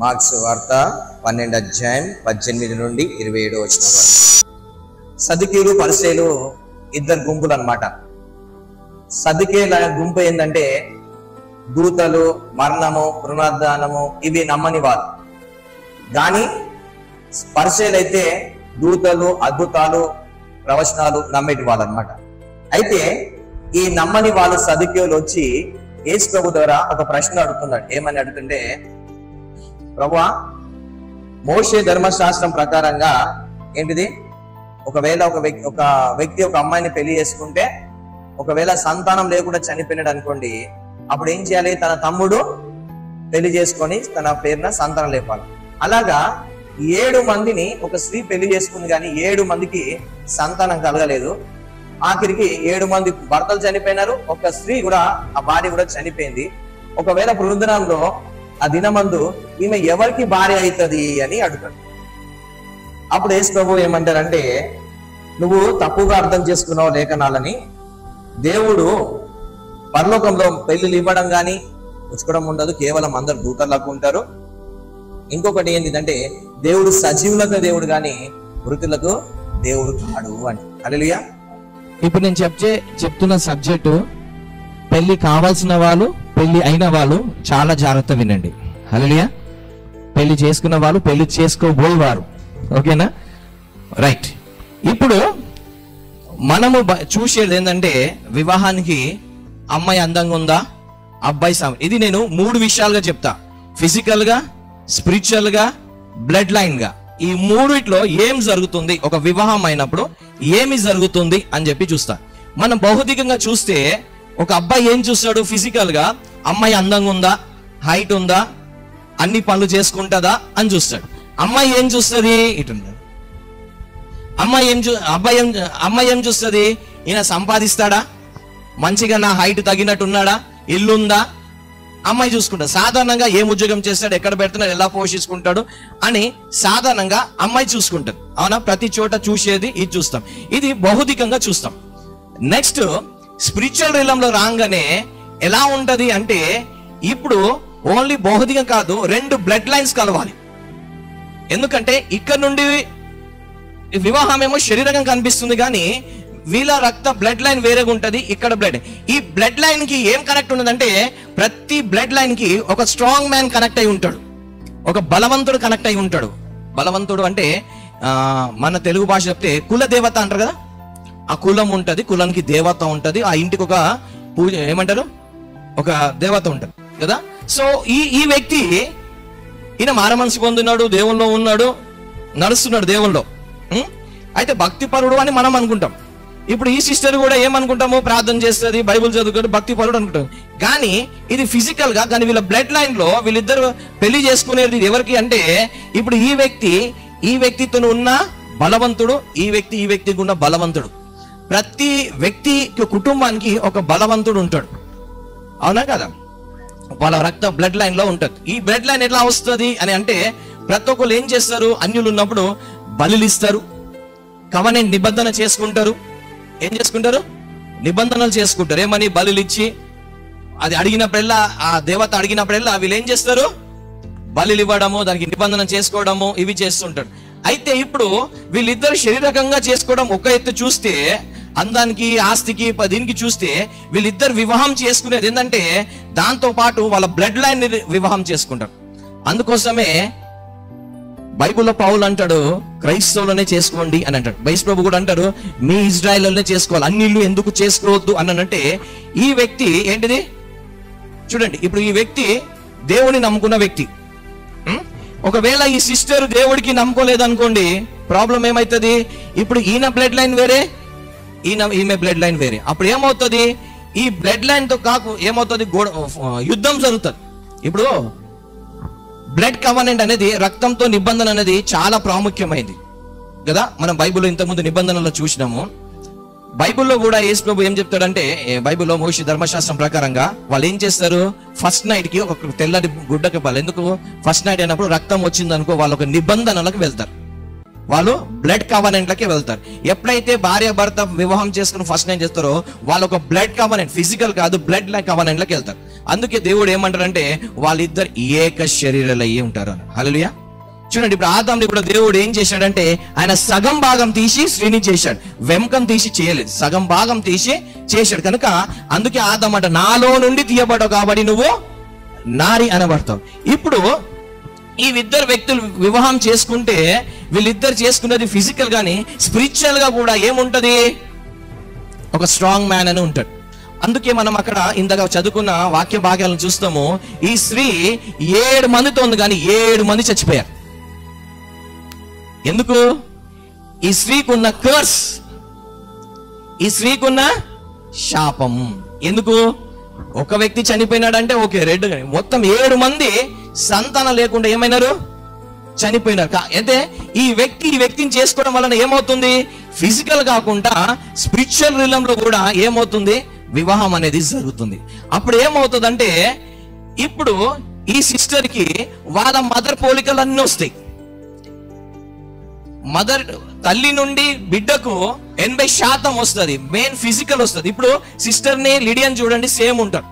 Marks వార్త 12:18 నుండి 27 వచనం వరకు. సదుకీయులు పరిసయ్యులు ఇద్దరు గుంపులు అన్నమాట. సదుకీయుల గుంపు ఏంటంటే దూతలు, మరణము, పునరుద్ధానము ఇవి నమ్మని వాళ్ళు. కానీ పరిసయ్యులు అయితే దూతలు, అద్భుతాలు, ప్రవచనాలు నమ్మేటి వాళ్ళు అన్నమాట. అయితే ఈ నమ్మని వాళ్ళు సదుకీయులు వచ్చి యేసు ప్రభు ద్వారా ఒక ప్రశ్న అడుగుతున్నాడు. ఏమని అడుగుతుంటే, ప్రభువా, మోషే ధర్మశాస్త్రం ప్రకారంగా ఏంటిది, ఒకవేళ ఒక వ్యక్తి ఒక అమ్మాయిని పెళ్లి చేసుకుంటే ఒకవేళ సంతానం లేకుండా చనిపోయినాడు అనుకోండి, అప్పుడు ఏం చేయాలి? తన తమ్ముడు పెళ్లి చేసుకొని తన పేరున సంతానం లేపాలి. అలాగా 7 మందిని ఒక స్త్రీ పెళ్లి చేసుకుంది, కానీ 7 మందికి సంతానం కలగలేదు. ఆఖరికి 7 మంది భర్తలు చనిపోయినారు, ఒక స్త్రీ కూడా, ఆ భార్య కూడా చనిపోయింది. ఒకవేళ పునరుద్ధరణలో ఆ దినమందు ఈమె ఎవరికి భార్య అవుతుంది అని అడుగుతాడు. అప్పుడు యేసు ప్రభు ఏమంటారంటే, నువ్వు తప్పుగా అర్థం చేసుకున్నావు లేఖనాలని. దేవుడు పరలోకంలో పెళ్లిళ్ళు ఇవ్వడం కానీ పుచ్చుకోవడం ఉండదు, కేవలం అందరు దూతలకు ఉంటారు. ఇంకొకటి ఏంటిదంటే, దేవుడు సజీవులకు దేవుడు కానీ మృతులకు దేవుడు కాడు అని. హల్లెలూయా. ఇప్పుడు నేను చెప్తున్న సబ్జెక్టు పెళ్లి కావాల్సిన వాళ్ళు, పెళ్లి అయిన వాళ్ళు చాలా జాగ్రత్త వినండి. హల్లెలూయా. పెళ్లి చేసుకున్న వాళ్ళు, పెళ్లి చేసుకోబోయేవారు, ఓకేనా? రైట్. ఇప్పుడు మనము చూసేది ఏంటంటే, వివాహానికి అమ్మాయి అందంగా ఉందా, అబ్బాయి ఇది నేను 3 విషయాలుగా చెప్తా. ఫిజికల్ గా, స్పిరిచువల్ గా, బ్లడ్ లైన్ గా. ఈ 3 ఏం జరుగుతుంది, ఒక వివాహం అయినప్పుడు ఏమి జరుగుతుంది అని చెప్పి చూస్తా. మనం భౌతికంగా చూస్తే ఒక అబ్బాయి ఏం చూస్తాడు? ఫిజికల్ గా అమ్మాయి అందంగా ఉందా, హైట్ ఉందా, అన్ని పనులు చేసుకుంటుందా అని చూస్తాడు. అమ్మాయి ఏం చూస్తుంది? ఇటు అమ్మాయి ఏం చూస్తుంది? ఈయన సంపాదిస్తాడా, మంచిగా నా హైట్ తగినట్టు ఉన్నాడా, ఇల్లుందా, అమ్మాయి చూసుకుంటాడు. సాధారణంగా ఏం ఉద్యోగం చేస్తాడు, ఎక్కడ పెడుతున్నాడు, ఎలా పోషించుకుంటాడు అని సాధారణంగా అమ్మాయి చూసుకుంటాడు. అవునా? ప్రతి చోట చూసేది ఇది చూస్తాం. ఇది భౌతికంగా చూస్తాం. నెక్స్ట్ స్పిరిచువల్ రిలంలో రాగానే ఎలా ఉంటది అంటే, ఇప్పుడు ఓన్లీ భౌతికం కాదు, 2 బ్లడ్ లైన్స్ కలవాలి. ఎందుకంటే ఇక్కడ నుండి వివాహం ఏమో శరీరంగా కనిపిస్తుంది, కానీ వీళ్ళ రక్త బ్లడ్ లైన్ వేరేగా ఉంటది. ఇక్కడ బ్లడ్, ఈ బ్లడ్ లైన్ కి ఏం కనెక్ట్ ఉన్నదంటే, ప్రతి బ్లడ్ లైన్ కి ఒక స్ట్రాంగ్ మ్యాన్ కనెక్ట్ అయి ఉంటాడు, ఒక బలవంతుడు కనెక్ట్ అయి ఉంటాడు. బలవంతుడు అంటే మన తెలుగు భాష చెప్తే కుల దేవత అంటారు కదా, ఆ కులం ఉంటది, కులానికి దేవత ఉంటది, ఆ ఇంటికి ఒక పూజ ఏమంటారు, ఒక దేవత ఉంటది కదా. సో ఈ వ్యక్తి ఈయన మార మనసు పొందినాడు, దేవుల్లో ఉన్నాడు, నడుస్తున్నాడు దేవుల్లో. అయితే భక్తిపరుడు అని మనం అనుకుంటాం. ఇప్పుడు ఈ సిస్టర్ కూడా ఏమనుకుంటాము, ప్రార్థన చేస్తుంది, బైబుల్ చదువుకుంటూ భక్తిపరుడు అనుకుంటాం. కానీ ఇది ఫిజికల్ గా, కానీ వీళ్ళ బ్లడ్ లైన్ లో వీళ్ళిద్దరు పెళ్లి చేసుకునేది ఎవరికి అంటే, ఇప్పుడు ఈ వ్యక్తితో ఉన్న బలవంతుడు, ఈ వ్యక్తికి ఉన్న బలవంతుడు. ప్రతి వ్యక్తి కుటుంబానికి ఒక బలవంతుడు ఉంటాడు, అవునా కదా? వాళ్ళ రక్త బ్లడ్ లైన్ లో ఉంటుంది. ఈ బ్లడ్ లైన్ ఎట్లా వస్తుంది అని అంటే, ప్రతి ఒక్కరు ఏం చేస్తారు, అన్యులు ఉన్నప్పుడు బలులు ఇస్తారు, కవనెంట్ నిబంధన చేసుకుంటారు. ఏం చేసుకుంటారు? నిబంధనలు చేసుకుంటారు. ఏమని? బలులు ఇచ్చి, అది అడిగినప్పుడల్లా, ఆ దేవత అడిగినప్పుడల్లా వీళ్ళు ఏం చేస్తారు? బలులు ఇవ్వడము, దానికి నిబంధన చేసుకోవడము, ఇవి చేస్తుంటారు. అయితే ఇప్పుడు వీళ్ళిద్దరు శారీరకంగా చేసుకోవడం ఒక ఎత్తు చూస్తే, అందానికి, ఆస్తికి, దీనికి చూస్తే, వీళ్ళిద్దరు వివాహం చేసుకునేది ఏంటంటే, దాంతో పాటు వాళ్ళ బ్లడ్ లైన్ వివాహం చేసుకుంటారు. అందుకోసమే బైబుల్లో పౌలు అంటాడు, క్రైస్తవులనే చేసుకోండి అని అంటాడు. బైస్ ప్రభు కూడా అంటాడు, మీ ఇజ్రాయెల్లోనే చేసుకోవాలి, అన్ని ఇల్లు ఎందుకు చేసుకోవద్దు అని అంటే, ఈ వ్యక్తి ఏంటిది చూడండి. ఇప్పుడు ఈ వ్యక్తి దేవుని నమ్ముకున్న వ్యక్తి. ఒకవేళ ఈ సిస్టర్ దేవుడికి నమ్ముకోలేదు అనుకోండి, ప్రాబ్లం ఏమవుతుంది? ఇప్పుడు ఈయన బ్లడ్ లైన్ వేరే, ఈమె బ్లడ్ లైన్ వేరే. అప్పుడు ఏమవుతుంది? ఈ బ్లడ్ లైన్ తో ఏమవుతుంది? యుద్ధం జరుగుతుంది. ఇప్పుడు బ్లడ్ కవనెంట్ అనేది, రక్తంతో నిబంధన అనేది చాలా ప్రాముఖ్యమైనది కదా. మనం బైబిల్లో ఇంతకుముందు నిబంధనలో చూసినాము. బైబిల్లో కూడా యేసు ప్రభు ఏం చెప్తాడంటే, బైబిల్లో మోషే ధర్మశాస్త్రం ప్రకారంగా వాళ్ళు ఏం చేస్తారు? ఫస్ట్ నైట్ కి ఒక తెల్లటి గుడ్డకి ఇవ్వాలి. ఎందుకు? ఫస్ట్ నైట్ అయినప్పుడు రక్తం వచ్చింది అనుకో, వాళ్ళు ఒక నిబంధనలకు వెళ్తారు, వాళ్ళు బ్లడ్ కవనెంట్లకి వెళ్తారు. ఎప్పుడైతే భార్య భర్త వివాహం చేసుకుని ఫస్ట్ నైట్ చేస్తారో, వాళ్ళు ఒక బ్లడ్ కవనెంట్, ఫిజికల్ కాదు, బ్లడ్ కవనెంట్లకి వెళ్తారు. అందుకే దేవుడు ఏమంటారంటే వాళ్ళిద్దరు ఏక శరీరాలు అయ్యి ఉంటారు అని. హల్లెలూయా. చూడండి, ఇప్పుడు ఆదాంని కూడా దేవుడు ఏం చేశాడంటే ఆయన సగం భాగం తీసి స్త్రీని చేశాడు, వెంకం తీసి చేయలేదు, సగం భాగం తీసి చేశాడు. కనుక అందుకే ఆదాం అంట నాలో నుండి తీయబడ్డావు కాబట్టి నువ్వు నారి అనబడతావు. ఇప్పుడు ఈ ఇద్దరు వ్యక్తులు వివాహం చేసుకుంటే వీళ్ళిద్దరు చేసుకున్నది ఫిజికల్ గానీ స్పిరిచువల్ గా కూడా ఏముంటది, ఒక స్ట్రాంగ్ మ్యాన్ అని ఉంటాడు. అందుకే మనం అక్కడ ఇందాక చదువుకున్న వాక్య భాగాలను చూస్తాము. ఈ స్త్రీ 7 మందితో ఉంది కానీ 7 మంది చచ్చిపోయారు. ఎందుకు? ఈ స్త్రీకున్న కర్స్, ఈ స్త్రీకున్న శాపం. ఎందుకు? ఒక వ్యక్తి చనిపోయినాడంటే ఓకే, రెడ్, మొత్తం 7 మంది సంతానం లేకుండా ఏమైనారు, చనిపోయినారు. అయితే ఈ వ్యక్తిని చేసుకోవడం వలన ఏమవుతుంది, ఫిజికల్ కాకుండా స్పిరిచువల్ రిలంలో కూడా ఏమవుతుంది, వివాహం అనేది జరుగుతుంది. అప్పుడు ఏమవుతుందంటే ఇప్పుడు ఈ సిస్టర్ కి వాళ్ళ మదర్ పోలికలు అన్నీ వస్తాయి. మదర్ తల్లి నుండి బిడ్డకు 80% వస్తుంది, మెయిన్ ఫిజికల్ వస్తుంది. ఇప్పుడు సిస్టర్ ని లిడియన్ చూడండి, సేమ్ ఉంటారు.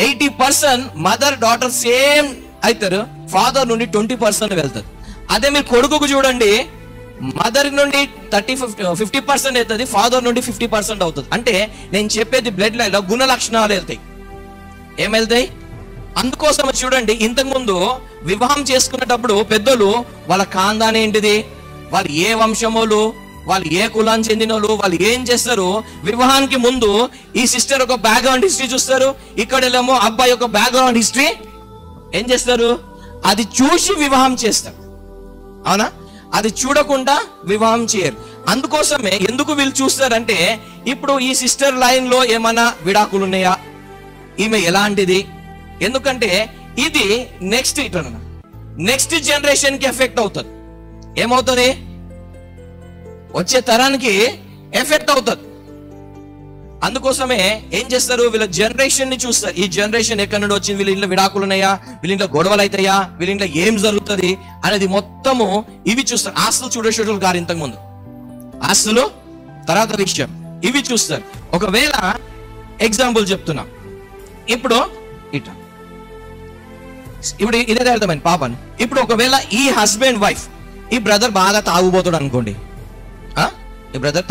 80% మదర్ డాటర్ సేమ్ అవుతారు, ఫాదర్ నుండి 20% వెళ్తారు. అదే మీరు కొడుకుకు చూడండి, మదర్ నుండి 50% అవుతుంది, ఫాదర్ నుండి 50% అవుతుంది. అంటే నేను చెప్పేది బ్లడ్ లైన్ లో గుణ లక్షణాలు వెళ్తాయి. ఏం వెళ్తాయి? అందుకోసం చూడండి, ఇంతకు ముందు వివాహం చేసుకునేటప్పుడు పెద్దలు వాళ్ళ ఖాందాన్ ఏంటిది, వాళ్ళు ఏ వంశములు, వాళ్ళు ఏ కులానికి చెందినోళ్ళు, వాళ్ళు ఏం చేస్తారు, వివాహానికి ముందు ఈ సిస్టర్ ఒక బ్యాక్గ్రౌండ్ హిస్టరీ చూస్తారు, ఇక్కడేమో అబ్బాయి ఒక బ్యాక్గ్రౌండ్ హిస్టరీ ఏం చేస్తారు, అది చూసి వివాహం చేస్తారు. అవునా? అది చూడకుండా వివాహం చేయరు. అందుకోసమే ఎందుకు వీళ్ళు చూస్తారంటే ఇప్పుడు ఈ సిస్టర్ లైన్ లో ఏమైనా విడాకులు ఉన్నాయా, ఈమె ఎలాంటిది, ఎందుకంటే ఇది నెక్స్ట్ జనరేషన్ కి ఎఫెక్ట్ అవుతుంది. ఏమవుతుంది, వచ్చే తరానికి ఎఫెక్ట్ అవుతుంది. అందుకోసమే ఏం చేస్తారు, వీళ్ళ జనరేషన్ ని చూస్తారు. ఈ జనరేషన్ ఎక్కడి నుండి వచ్చింది, వీళ్ళ ఇంట్లో విడాకులు ఉన్నాయా, వీళ్ళ ఇంట్లో గొడవలు అవుతాయా, వీళ్ళ ఇంట్లో ఏం జరుగుతుంది అనేది మొత్తము ఇవి చూస్తారు. ఆస్తులు చూడేటోళ్ళు గారు ఇంతకు ముందు, ఆస్తులు తర్వాత విషయం, ఇవి చూస్తారు. ఒకవేళ ఎగ్జాంపుల్ చెప్తున్నా, ఇప్పుడు ఇదే అర్థమైంది పాపని. ఇప్పుడు ఒకవేళ ఈ హస్బెండ్ వైఫ్, ఈ బ్రదర్ బాగా తాగుబోతాడు అనుకోండి, ఈ బ్రదర్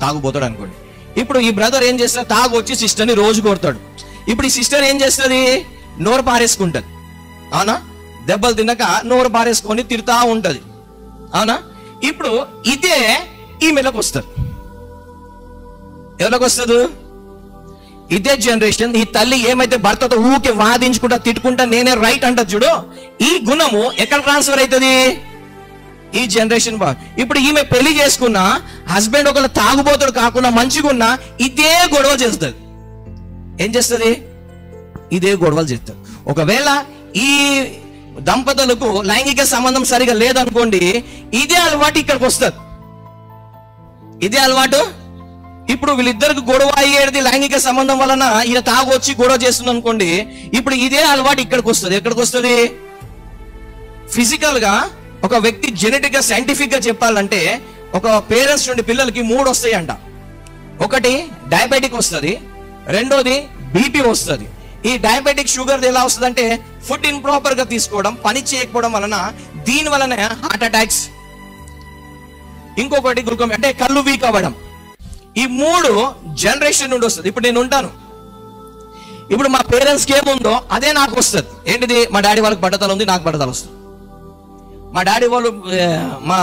తాగుబోతాడు అనుకోండి. ఇప్పుడు ఈ బ్రదర్ ఏం చేస్తాడు, తాగొచ్చి సిస్టర్ని రోజు కొడతాడు. ఇప్పుడు ఈ సిస్టర్ ఏం చేస్తుంది, నోరు పారేసుకుంటది. అవునా? దెబ్బలు తిన్నాక నోరు పారేసుకొని తిడతా ఉంటది. అవునా? ఇప్పుడు ఇదే ఈమెలకు వస్తుంది. ఎవరికి వస్తుంది? ఇదే జనరేషన్. ఈ తల్లి ఏమైతే భర్తతో ఊకే వాదించుకుంటా తిట్టుకుంటా నేనే రైట్ అంటది చూడు, ఈ గుణము ఎక్కడ ట్రాన్స్ఫర్ అవుతుంది, ఈ జనరేషన్. ఇప్పుడు ఈమె పెళ్లి చేసుకున్న హస్బెండ్ ఒకళ్ళు తాగుబోతుడు కాకుండా మంచిగా ఉన్నా ఇదే గొడవ చేస్తుంది. ఏం చేస్తుంది? ఇదే గొడవలు చేస్తారు. ఒకవేళ ఈ దంపతులకు లైంగిక సంబంధం సరిగా లేదనుకోండి, ఇదే అలవాటు ఇక్కడికి వస్తుంది. ఇదే అలవాటు. ఇప్పుడు వీళ్ళిద్దరికి గొడవ అయ్యేది లైంగిక సంబంధం వలన ఈయన తాగొచ్చి గొడవ చేస్తుంది అనుకోండి, ఇప్పుడు ఇదే అలవాటు ఇక్కడికి వస్తుంది. ఎక్కడికి వస్తుంది? ఫిజికల్ గా ఒక వ్యక్తి జెనెటిక్ గా సైంటిఫిక్ గా చెప్పాలంటే ఒక పేరెంట్స్ నుండి పిల్లలకి 3 వస్తాయంట. ఒకటి డయాబెటిక్ వస్తుంది, రెండోది బీపీ వస్తుంది. ఈ డయాబెటిక్ షుగర్ ఎలా వస్తుంది అంటే ఫుడ్ ఇంప్రాపర్ గా తీసుకోవడం, పని చేయకపోవడం వలన, దీని వలన హార్ట్ అటాక్స్, ఇంకొకటి గ్లూకోమా అంటే కళ్ళు వీక్ అవ్వడం. ఈ 3 జనరేషన్ నుండి వస్తుంది. ఇప్పుడు నేను ఉంటాను, ఇప్పుడు మా పేరెంట్స్కి ఏముందో అదే నాకు వస్తుంది. ఏంటిది? మా డాడీ వాళ్ళకి బట్టతల ఉంది, నాకు బట్టతల వస్తుంది. మా డాడీ వాళ్ళు మా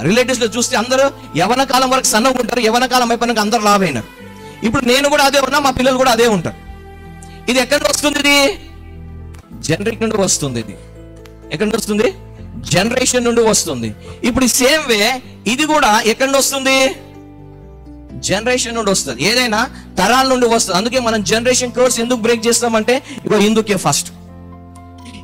రిలేటివ్స్ లో చూస్తే అందరూ యవన కాలం వరకు సన్నగా ఉంటారు, యవన కాలం అయిపోయినాక అందరూ లాభైనారు. ఇప్పుడు నేను కూడా అదే ఉన్నా, మా పిల్లలు కూడా అదే ఉంటారు. ఇది ఎక్కడి నుండి వస్తుంది? ఇది జనరేషన్ నుండి వస్తుంది. ఇది ఎక్కడి నుండి వస్తుంది? జనరేషన్ నుండి వస్తుంది. ఇప్పుడు సేమ్ వే ఇది కూడా ఎక్కడి నుండి వస్తుంది? జనరేషన్ నుండి వస్తుంది. ఏదైనా తరాల నుండి వస్తుంది. అందుకే మనం జనరేషన్ కోర్స్ ఎందుకు బ్రేక్ చేస్తామంటే ఇగో ఇందుకే ఫస్ట్.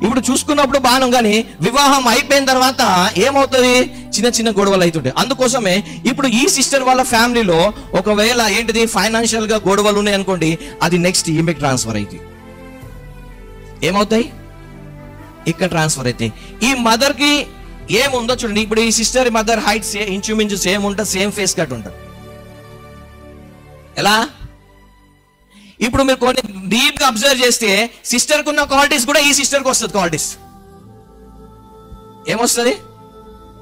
ఇప్పుడు చూసుకున్నప్పుడు బాణం, కానీ వివాహం అయిపోయిన తర్వాత ఏమవుతుంది, చిన్న చిన్న గొడవలు అవుతుంటాయి. అందుకోసమే ఇప్పుడు ఈ సిస్టర్ వాళ్ళ ఫ్యామిలీలో ఒకవేళ ఏంటిది ఫైనాన్షియల్ గా గొడవలు ఉన్నాయి అనుకోండి, అది నెక్స్ట్ ఈమెకి ట్రాన్స్ఫర్ అవుతాయి. ఏమవుతాయి? ఇక్కడ ట్రాన్స్ఫర్ అవుతాయి. ఈ మదర్ కి ఏముందో చూడండి. ఇప్పుడు ఈ సిస్టర్ మదర్ హైట్ ఇంచుమించు సేమ్ ఉంటుంది, సేమ్ ఫేస్ కట్ ఉంటుంది. ఎలా? ఇప్పుడు మీరు కొన్ని డీప్ గా అబ్జర్వ్ చేస్తే సిస్టర్కి ఉన్న క్వాలిటీస్ కూడా ఈ సిస్టర్కి వస్తుంది. క్వాలిటీస్ ఏమొస్తుంది?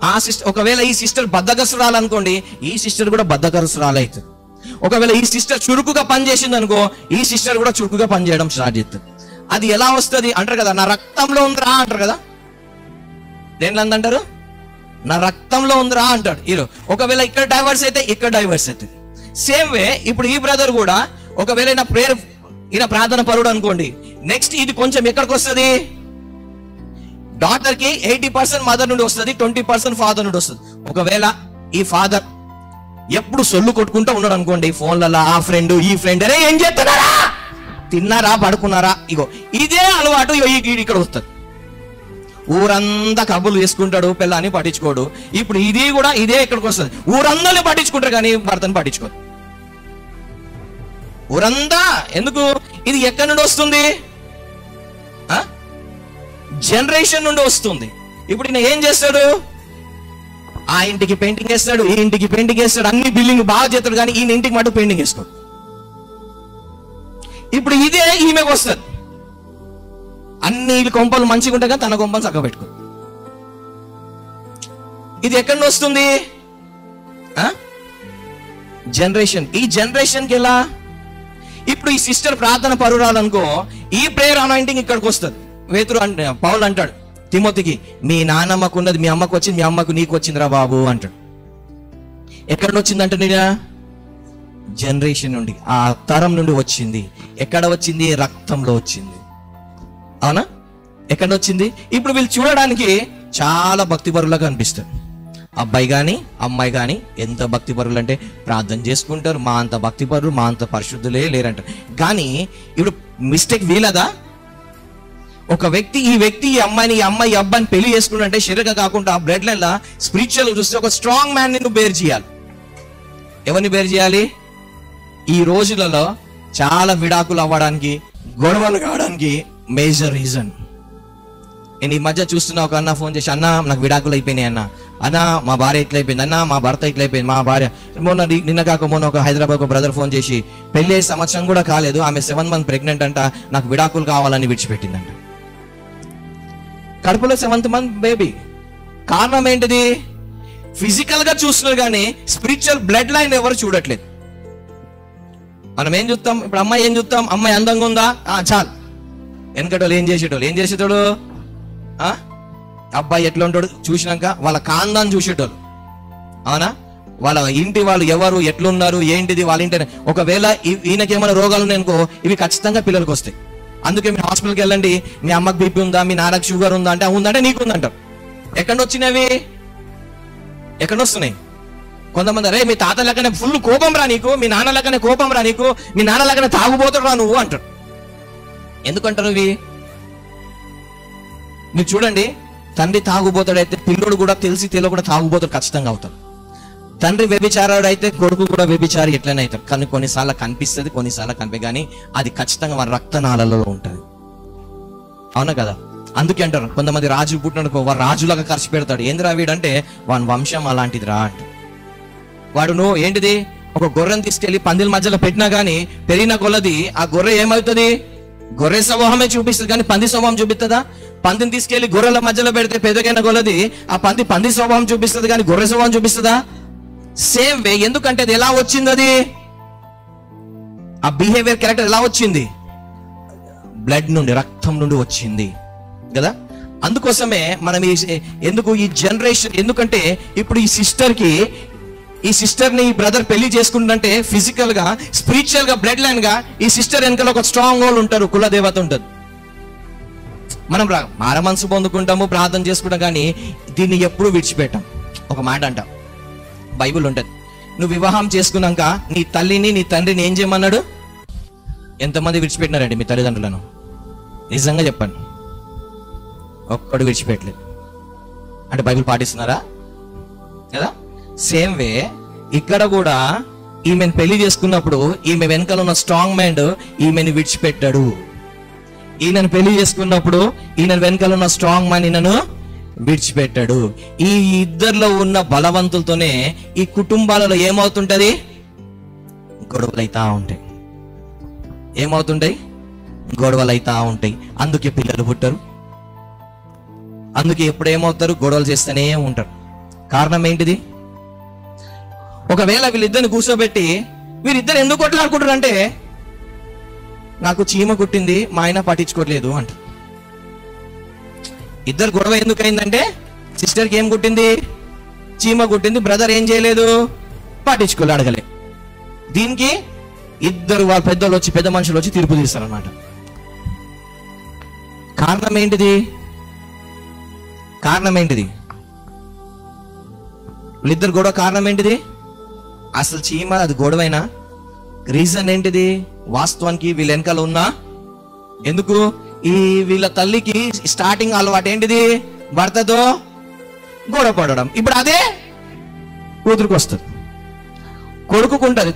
ఆ సిస్టర్, ఒకవేళ ఈ సిస్టర్ బద్ధకస్తురాలు అనుకోండి, ఈ సిస్టర్ కూడా బద్ధకస్తురాలు అవుతుంది. ఒకవేళ ఈ సిస్టర్ చురుకుగా పని చేసింది అనుకో, ఈ సిస్టర్ కూడా చురుకుగా పని చేయడం స్టార్ట్ చేస్తుంది. అది ఎలా వస్తుంది అంటారు కదా, నా రక్తంలో ఉందిరా అంటారు కదా. దేంట్లో అంటారు? నా రక్తంలో ఉందిరా అంటాడు హీరో. ఒకవేళ ఇక్కడ డైవర్స్ అయితే ఇక్కడ డైవర్స్ అవుతుంది. సేమ్ వే ఇప్పుడు ఈ బ్రదర్ కూడా ఒకవేళ ఈయన ప్రార్థన పరుడు అనుకోండి, నెక్స్ట్ ఇది కొంచెం ఎక్కడికి వస్తుంది? డాటర్ కి 80% మదర్ నుండి వస్తుంది, 20% ఫాదర్ నుండి వస్తుంది. ఒకవేళ ఈ ఫాదర్ ఎప్పుడు సొల్లు కొట్టుకుంటూ ఉన్నాడు అనుకోండి, ఫోన్లలో ఆ ఫ్రెండ్ ఈ ఫ్రెండ్, అరే ఏం చేస్తున్నారా, తిన్నారా, పడుకున్నారా, ఇగో ఇదే అలవాటు ఇక్కడ వస్తుంది. ఊరంతా కబుర్లు చేసుకుంటాడు, పిల్లని పట్టించుకోడు. ఇప్పుడు ఇది కూడా ఇదే ఇక్కడికి వస్తుంది. ఊరందరినీ పట్టించుకుంటారు కానీ భర్తను పట్టించుకోరు. ఊరంతా ఎందుకు? ఇది ఎక్కడి నుండి వస్తుంది? జనరేషన్ నుండి వస్తుంది. ఇప్పుడు ఈయన ఏం చేస్తాడు? ఆ ఇంటికి పెయింటింగ్ వేస్తాడు, ఈ ఇంటికి పెయింటింగ్ వేస్తాడు, అన్ని బిల్డింగ్ బాగా చేస్తాడు, కానీ ఈయన ఇంటికి మటు పెయింటింగ్ వేసుకోడు. ఇప్పుడు ఇదే ఈమెకు వస్తుంది. అన్ని కొంపలు మంచిగా ఉంటాయి కానీ తన కొంపలు చక్కగా పెట్టుకో. ఇది ఎక్కడి నుండి వస్తుంది? జనరేషన్. ఈ జనరేషన్కి ఎలా? ఇప్పుడు ఈ సిస్టర్ ప్రార్థన పరురాలనుకో, ఈ ప్రేయర్ అనాయింటింగ్ ఇక్కడికి వస్తుంది. పౌలు అంటాడు తిమోతికి, మీ నాన్నమ్మకు ఉన్నది మీ అమ్మకు వచ్చింది, మీ అమ్మకు నీకు వచ్చిందిరా బాబు అంటాడు. ఎక్కడ వచ్చిందంటే నేను జనరేషన్ నుండి, ఆ తరం నుండి వచ్చింది. ఎక్కడ వచ్చింది? రక్తంలో వచ్చింది. అవునా? ఎక్కడ వచ్చింది? ఇప్పుడు వీళ్ళు చూడడానికి చాలా భక్తిపరులుగా అనిపిస్తారు. అబ్బాయి కానీ అమ్మాయి కానీ ఎంత భక్తిపరులు అంటే ప్రార్థన చేసుకుంటారు, మా అంత భక్తిపరులు, మా అంత పరిశుద్ధులే లేరంటారు. కానీ ఇప్పుడు మిస్టేక్ వీలదా? ఒక వ్యక్తి ఈ అమ్మాయిని, ఈ అమ్మాయి అబ్బాయిని పెళ్లి చేసుకుంటే శరీరంగా కాకుండా బ్లడ్ లైన్ లా స్పిరిచువల్ చూస్తే ఒక స్ట్రాంగ్ మ్యాన్ ని నువ్వు బేర్ చేయాలి. ఎవరిని బేర్ చేయాలి? ఈ రోజులలో చాలా విడాకులు అవ్వడానికి, గొడవలు కావడానికి మేజర్ రీజన్. నేను ఈ మధ్య చూస్తున్నా, ఒక అన్న ఫోన్ చేసి, అన్న నాకు విడాకులు అయిపోయినాయి అన్న మా భార్య ఇట్లయిపోయింది, అన్న మా భర్త ఇట్లయిపోయింది, మా భార్య నిన్న కాక మొన్న ఒక హైదరాబాద్ ఒక బ్రదర్ ఫోన్ చేసి, పెళ్లి 1 సంవత్సరం కూడా కాలేదు, ఆమె 7 months ప్రెగ్నెంట్ అంట, నాకు విడాకులు కావాలని విడిచిపెట్టిందంట. కడుపులో 7th month బేబీ. కారణం ఏంటిది? ఫిజికల్ గా చూస్తున్నారు కానీ స్పిరిచువల్ బ్లడ్ లైన్ ఎవరు చూడట్లేదు. మనం ఏం చూస్తాం? ఇప్పుడు అమ్మాయి ఏం చూస్తాం? అమ్మాయి అందంగా ఉందా, చాలు. వెనకటోళ్ళు ఏం చేసేటోడు అబ్బాయి ఎట్లా ఉంటాడు చూసినాక వాళ్ళ కాందాన్ని చూసేటోళ్ళు. అవునా? వాళ్ళ ఇంటి వాళ్ళు ఎవరు, ఎట్లున్నారు, ఏంటిది వాళ్ళ ఇంటి. ఒకవేళ ఈయనకేమైనా రోగాలు ఉన్నాయనుకో, ఇవి ఖచ్చితంగా పిల్లలకు వస్తాయి. అందుకే మీరు హాస్పిటల్కి వెళ్ళండి, మీ అమ్మకి బీపీ ఉందా, మీ నాన్నకి షుగర్ ఉందా అంటే ఉందంటే నీకు ఉందంటారు. ఎక్కడ వచ్చినవి? ఎక్కడ వస్తున్నాయి? కొంతమంది అరే మీ తాత లెక్కనే ఫుల్ కోపం రా నీకు, మీ నాన్న లెక్కనే కోపం రా నీకు, మీ నాన్న లెక్కనే తాగుబోతాడు రా నువ్వు అంటారు. ఎందుకంటారు ఇవి? మీరు చూడండి, తండ్రి తాగుబోతాడైతే పిల్లోడు కూడా తెలిసి తెలియకుండా తాగుబోతాడు ఖచ్చితంగా అవుతాడు. తండ్రి వ్యభిచారాడు అయితే కొడుకు కూడా వ్యభిచారి ఎట్లనే అవుతాడు. కానీ కొన్నిసార్లు కనిపిస్తుంది, కొన్నిసార్లు కనిపి, కానీ అది ఖచ్చితంగా మన రక్తనాళాలలో ఉంటుంది. అవునా కదా? అందుకే అంటారు కొంతమంది రాజు పుట్టిననుకో వాడు రాజులాగా ఖర్చు పెడతాడు. ఏందిరా వీడంటే వాని వంశం అలాంటిది రా అంట. వాడు నువ్వు ఏంటిది, ఒక గొర్రెను తీసుకెళ్లి పందిల మధ్యలో పెట్టినా కానీ పెరిగిన కొలది ఆ గొర్రె ఏమవుతుంది? గొర్రె స్వభావమే చూపిస్తుంది కానీ పంది స్వభావం చూపిస్తుందా? పందిని తీసుకెళ్లి గొర్రెల మధ్యలో పెడితే పెద్దగైన కొలది ఆ పంది స్వభావం చూపిస్తుంది కానీ గొర్రె స్వభావం చూపిస్తుందా? Same way. ఎందుకంటే అది ఎలా వచ్చింది? అది ఆ బిహేవియర్ క్యారెక్టర్ ఎలా వచ్చింది? బ్లడ్ నుండి, రక్తం నుండి వచ్చింది కదా. అందుకోసమే మనం ఎందుకు ఈ జనరేషన్, ఎందుకంటే ఇప్పుడు ఈ సిస్టర్ని ఈ బ్రదర్ పెళ్లి చేసుకుంటుంటే ఫిజికల్ గా, స్పిరిచువల్ గా, బ్లడ్ లైన్ గా ఈ సిస్టర్ వెనకాల ఒక స్ట్రాంగ్ హోల్ ఉంటారు, కులదేవత ఉంటుంది. మనం మార మనసు పొందుకుంటాము, ప్రార్థన చేసుకుంటాం, కానీ దీన్ని ఎప్పుడు విడిచిపెట్టాం. ఒక మాట అంటాం, బైబుల్ ఉంటుంది, నువ్వు వివాహం చేసుకున్నాక నీ తల్లిని నీ తండ్రిని ఏం చేయమన్నాడు? ఎంతమంది విడిచిపెట్టినారండి మీ తల్లిదండ్రులను? నిజంగా చెప్పండి, ఒక్కడు విడిచిపెట్టలేదు. అంటే బైబిల్ పాటిస్తున్నారా కదా? సేమ్ వే ఇక్కడ కూడా ఈమెను పెళ్లి చేసుకున్నప్పుడు ఈమె వెనకాల ఉన్న స్ట్రాంగ్ మైండ్ ఈమెను విడిచిపెట్టాడు. ఈయనను పెళ్లి చేసుకున్నప్పుడు ఈయన వెనకాల ఉన్న స్ట్రాంగ్ మైండ్ ఈయనను విడిచిపెట్టాడు. ఈ ఇద్దరిలో ఉన్న బలవంతులతోనే ఈ కుటుంబాలలో ఏమవుతుంటది? గొడవలు అవుతా ఉంటాయి. ఏమవుతుంటాయి? గొడవలు అవుతా ఉంటాయి. అందుకే పిల్లలు పుట్టరు. అందుకే ఎప్పుడు ఏమవుతారు? గొడవలు చేస్తూనే ఉంటారు. కారణం ఏంటిది? ఒకవేళ వీళ్ళిద్దరిని కూర్చోబెట్టి వీరిద్దరు ఎందుకు కొట్లాడుకుంటారు అంటే, నాకు చీమ కుట్టింది, మా ఆయన పట్టించుకోవట్లేదు అంట. ఇద్దరు గొడవ ఎందుకు అయిందంటే, సిస్టర్కి ఏం కుట్టింది? చీమ కుట్టింది. బ్రదర్ ఏం చేయలేదు, పట్టించుకోలే, అడగలే. దీనికి ఇద్దరు వాళ్ళ పెద్దలు వచ్చి, పెద్ద మనుషులు వచ్చి తీర్పు తీస్తారు అన్నమాట. కారణం ఏంటిది? కారణం ఏంటిది? వీళ్ళిద్దరు గొడవ కారణం ఏంటిది? అసలు చీమ అది గొడవైనా రీజన్ ఏంటిది? వాస్తవానికి వీళ్ళ వెనకాల ఉన్నా ఎందుకు ఈ వీళ్ళ తల్లికి స్టార్టింగ్ అలవాటు ఏంటిది? భర్తతో గొడవ పడడం. ఇప్పుడు అదే కూతురుకు వస్తుంది, కొడుకుంటది.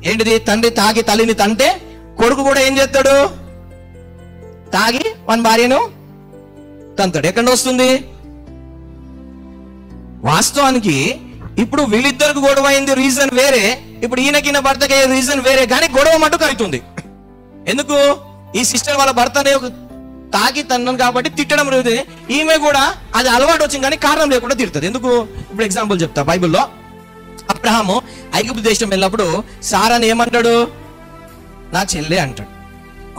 ఏంటిది? తండ్రి తాగి తల్లిని తంటే కొడుకు కూడా ఏం చేస్తాడు? తాగి మన భార్యను తంతాడు. ఎక్కడ వస్తుంది? వాస్తవానికి ఇప్పుడు వీళ్ళిద్దరికి గొడవ అయింది, రీజన్ వేరే. ఇప్పుడు ఈయనకిన భర్తకి రీజన్ వేరే, కానీ గొడవ మటుకు అవుతుంది. ఎందుకు? ఈ సిస్టర్ వాళ్ళ భర్తనే తాకి తన్నాను కాబట్టి తిట్టడం లేదు. ఈమె కూడా అది అలవాటు వచ్చింది కానీ కారణం లేకుండా తిడుతుంది. ఎందుకు? ఇప్పుడు ఎగ్జాంపుల్ చెప్తా. బైబిల్లో అబ్రహాము ఐగుప్తు దేశం వెళ్ళినప్పుడు సారాని ఏమంటాడు? నా చెల్లె అంటాడు.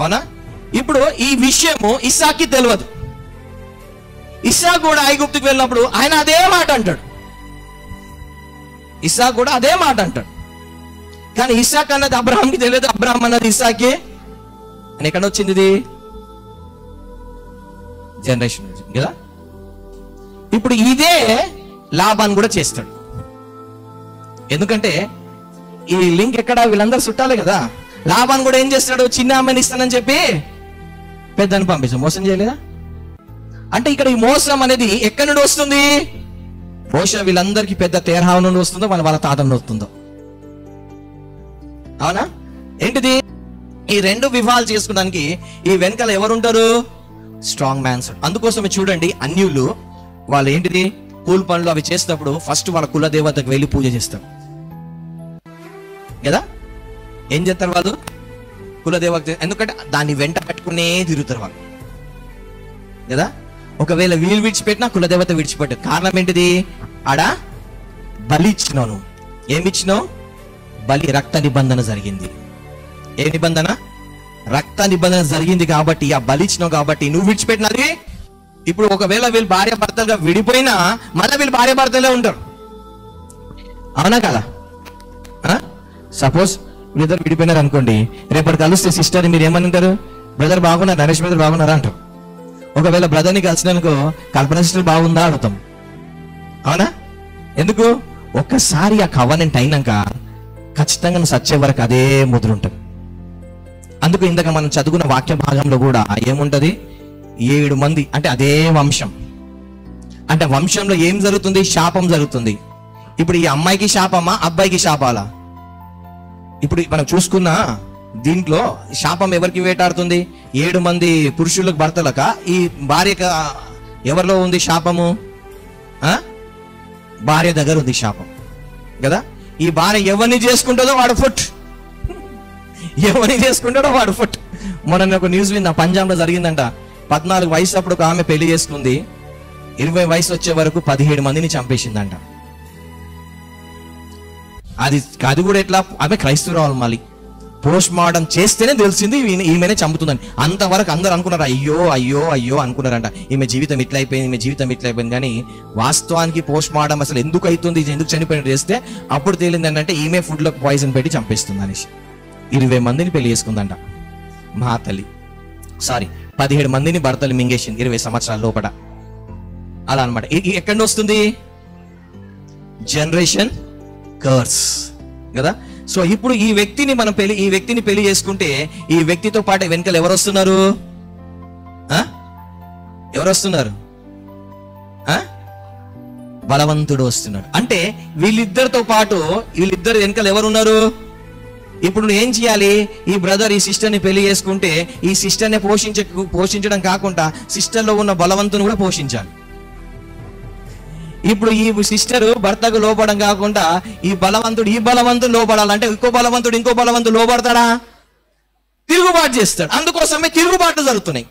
అవునా? ఇప్పుడు ఈ విషయము ఇస్సాకి తెలియదు. ఇస్సాకు కూడా ఐగుప్తుకి వెళ్ళినప్పుడు ఆయన అదే మాట అంటాడు. ఇస్సాకు కూడా అదే మాట అంటాడు. కానీ ఇస్సాక్ అన్నది అబ్రహాంకి తెలియదు, అబ్రహాం అన్నది ఇస్సాకే. అని ఎక్కడ వచ్చింది? ఇది జనరేషన్ వచ్చింది కదా. ఇప్పుడు ఇదే లాభాన్ని కూడా చేస్తాడు. ఎందుకంటే ఈ లింక్ ఎక్కడ? వీళ్ళందరూ చుట్టాలే కదా. లాభాన్ని కూడా ఏం చేస్తాడు? చిన్న అమ్మాయిని ఇస్తానని చెప్పి పెద్దని పంపిస్తాడు. మోసం చేయలేదా? అంటే ఇక్కడ ఈ మోసం అనేది ఎక్కడి నుండి వస్తుంది? బహుశా వీళ్ళందరికీ పెద్ద తేరహా నుండి వస్తుందో, వాళ్ళ తాత నుండి వస్తుందో. అవునా? ఏంటిది? ఈ రెండు వివాహాలు చేసుకోవడానికి ఈ వెనకాల ఎవరుంటారు? Strong mans. అందుకోసమే చూడండి, అన్యులు వాళ్ళు ఏంటిది? కూల్ పనులు అవి చేసేటప్పుడు ఫస్ట్ వాళ్ళ కుల దేవతకు వెళ్ళి పూజ చేస్తారు కదా. ఏం చేస్తారు వాళ్ళు? కులదేవత. ఎందుకంటే దాన్ని వెంట పెట్టుకునే తిరుగుతారు వాళ్ళు కదా. ఒకవేళ వీళ్ళు విడిచిపెట్టినా కులదేవత విడిచిపెట్టారు. కారణం ఏంటిది? ఆడ బలి ఇచ్చినావు. నువ్వు ఏమి ఇచ్చినావు? బలి. రక్త నిబంధన జరిగింది. ఏ నిబంధన? రక్త నిబంధన జరిగింది కాబట్టి ఆ బలి ఇచ్చినావు కాబట్టి నువ్వు విడిచిపెట్టినది. ఇప్పుడు ఒకవేళ వీళ్ళు భార్య భర్తలుగా విడిపోయినా మళ్ళీ వీళ్ళు భార్య భర్తలే ఉంటారు. అవునా కదా? సపోజ్ వీళ్ళిద్దరు విడిపోయినారు అనుకోండి, రేపటి కలిస్తే సిస్టర్ మీరు ఏమని అంటారు? బ్రదర్ బాగున్నారు, నరేష్ బ్రదర్ బాగున్నారా అంటారు. ఒకవేళ బ్రదర్ని కలిసినందుకు కల్పన సిస్టర్ బాగుందా అడుగుతాం. అవునా? ఎందుకు? ఒక్కసారి ఆ కవనెంట్ అయినాక ఖచ్చితంగా నువ్వు సచ్చే వరకు అదే ముద్ర ఉంటుంది. అందుకు ఇందాక మనం చదువుకున్న వాక్య భాగంలో కూడా ఏముంటది? 7 మంది అంటే అదే వంశం. అంటే వంశంలో ఏం జరుగుతుంది? శాపం జరుగుతుంది. ఇప్పుడు ఈ అమ్మాయికి శాపమా, అబ్బాయికి శాపాలా? ఇప్పుడు మనం చూసుకున్న దీంట్లో శాపం ఎవరికి వేటాడుతుంది? 7 మంది పురుషులకు భర్తలక, ఈ భార్యక ఎవరిలో ఉంది శాపము? భార్య దగ్గర ఉంది శాపం కదా. ఈ భార్య ఎవరిని చేసుకుంటుందో వాడు ఫుట్, ఎవరిని చేసుకుంటాడో వాడు ఫుట్. మొన్న ఒక న్యూస్ విన్నా, పంజాబ్లో జరిగిందంట. 14 వయసు అప్పుడు ఒక ఆమె పెళ్లి చేసుకుంది, 20 వయసు వచ్చే వరకు 17 మందిని చంపేసిందంట. అది కూడా ఎట్లా? ఆమె క్రైస్తవురాలు. మళ్ళీ పోస్ట్ మార్టం చేస్తేనే తెలిసింది ఈమెనే చంపుతుందని. అంతవరకు అందరూ అనుకున్నారు అయ్యో అయ్యో అయ్యో అనుకున్నారంట. ఈమె జీవితం ఇట్లా అయిపోయింది, ఈమె జీవితం ఇట్లా అయిపోయింది. కానీ వాస్తవానికి పోస్ట్ మార్టం అసలు ఎందుకు అవుతుంది, ఎందుకు చనిపోయినట్టు చేస్తే అప్పుడు తేలింది ఏంటంటే ఈమె ఫుడ్లో పాయిజన్ పెట్టి చంపేస్తుంది అనేసి. 20 మందిని పెళ్లి చేసుకుందంట మా తల్లి. 17 మందిని భర్తలు మింగేసింది 20 సంవత్సరాల లోపల. అలా అనమాట. ఎక్కడి వస్తుంది? జనరేషన్ కర్స్ కదా. సో ఇప్పుడు ఈ వ్యక్తిని పెళ్లి చేసుకుంటే ఈ వ్యక్తితో పాటు వెనకాల ఎవరు వస్తున్నారు? ఎవరు వస్తున్నారు? బలవంతుడు వస్తున్నాడు. అంటే వీళ్ళిద్దరితో పాటు వీళ్ళిద్దరు వెనకాల ఎవరున్నారు? ఇప్పుడు నువ్వు ఏం చేయాలి? ఈ బ్రదర్ ఈ సిస్టర్ని పెళ్లి చేసుకుంటే ఈ సిస్టర్ని పోషించడం కాకుండా సిస్టర్లో ఉన్న బలవంతుని కూడా పోషించాలి. ఇప్పుడు ఈ సిస్టర్ భర్తకు లోపడం కాకుండా ఈ బలవంతుడు లోపడాలంటే ఇంకో బలవంతుడు లోపడతాడా? తిరుగుబాటు చేస్తాడు. అందుకోసమే తిరుగుబాట్లు జరుగుతున్నాయి.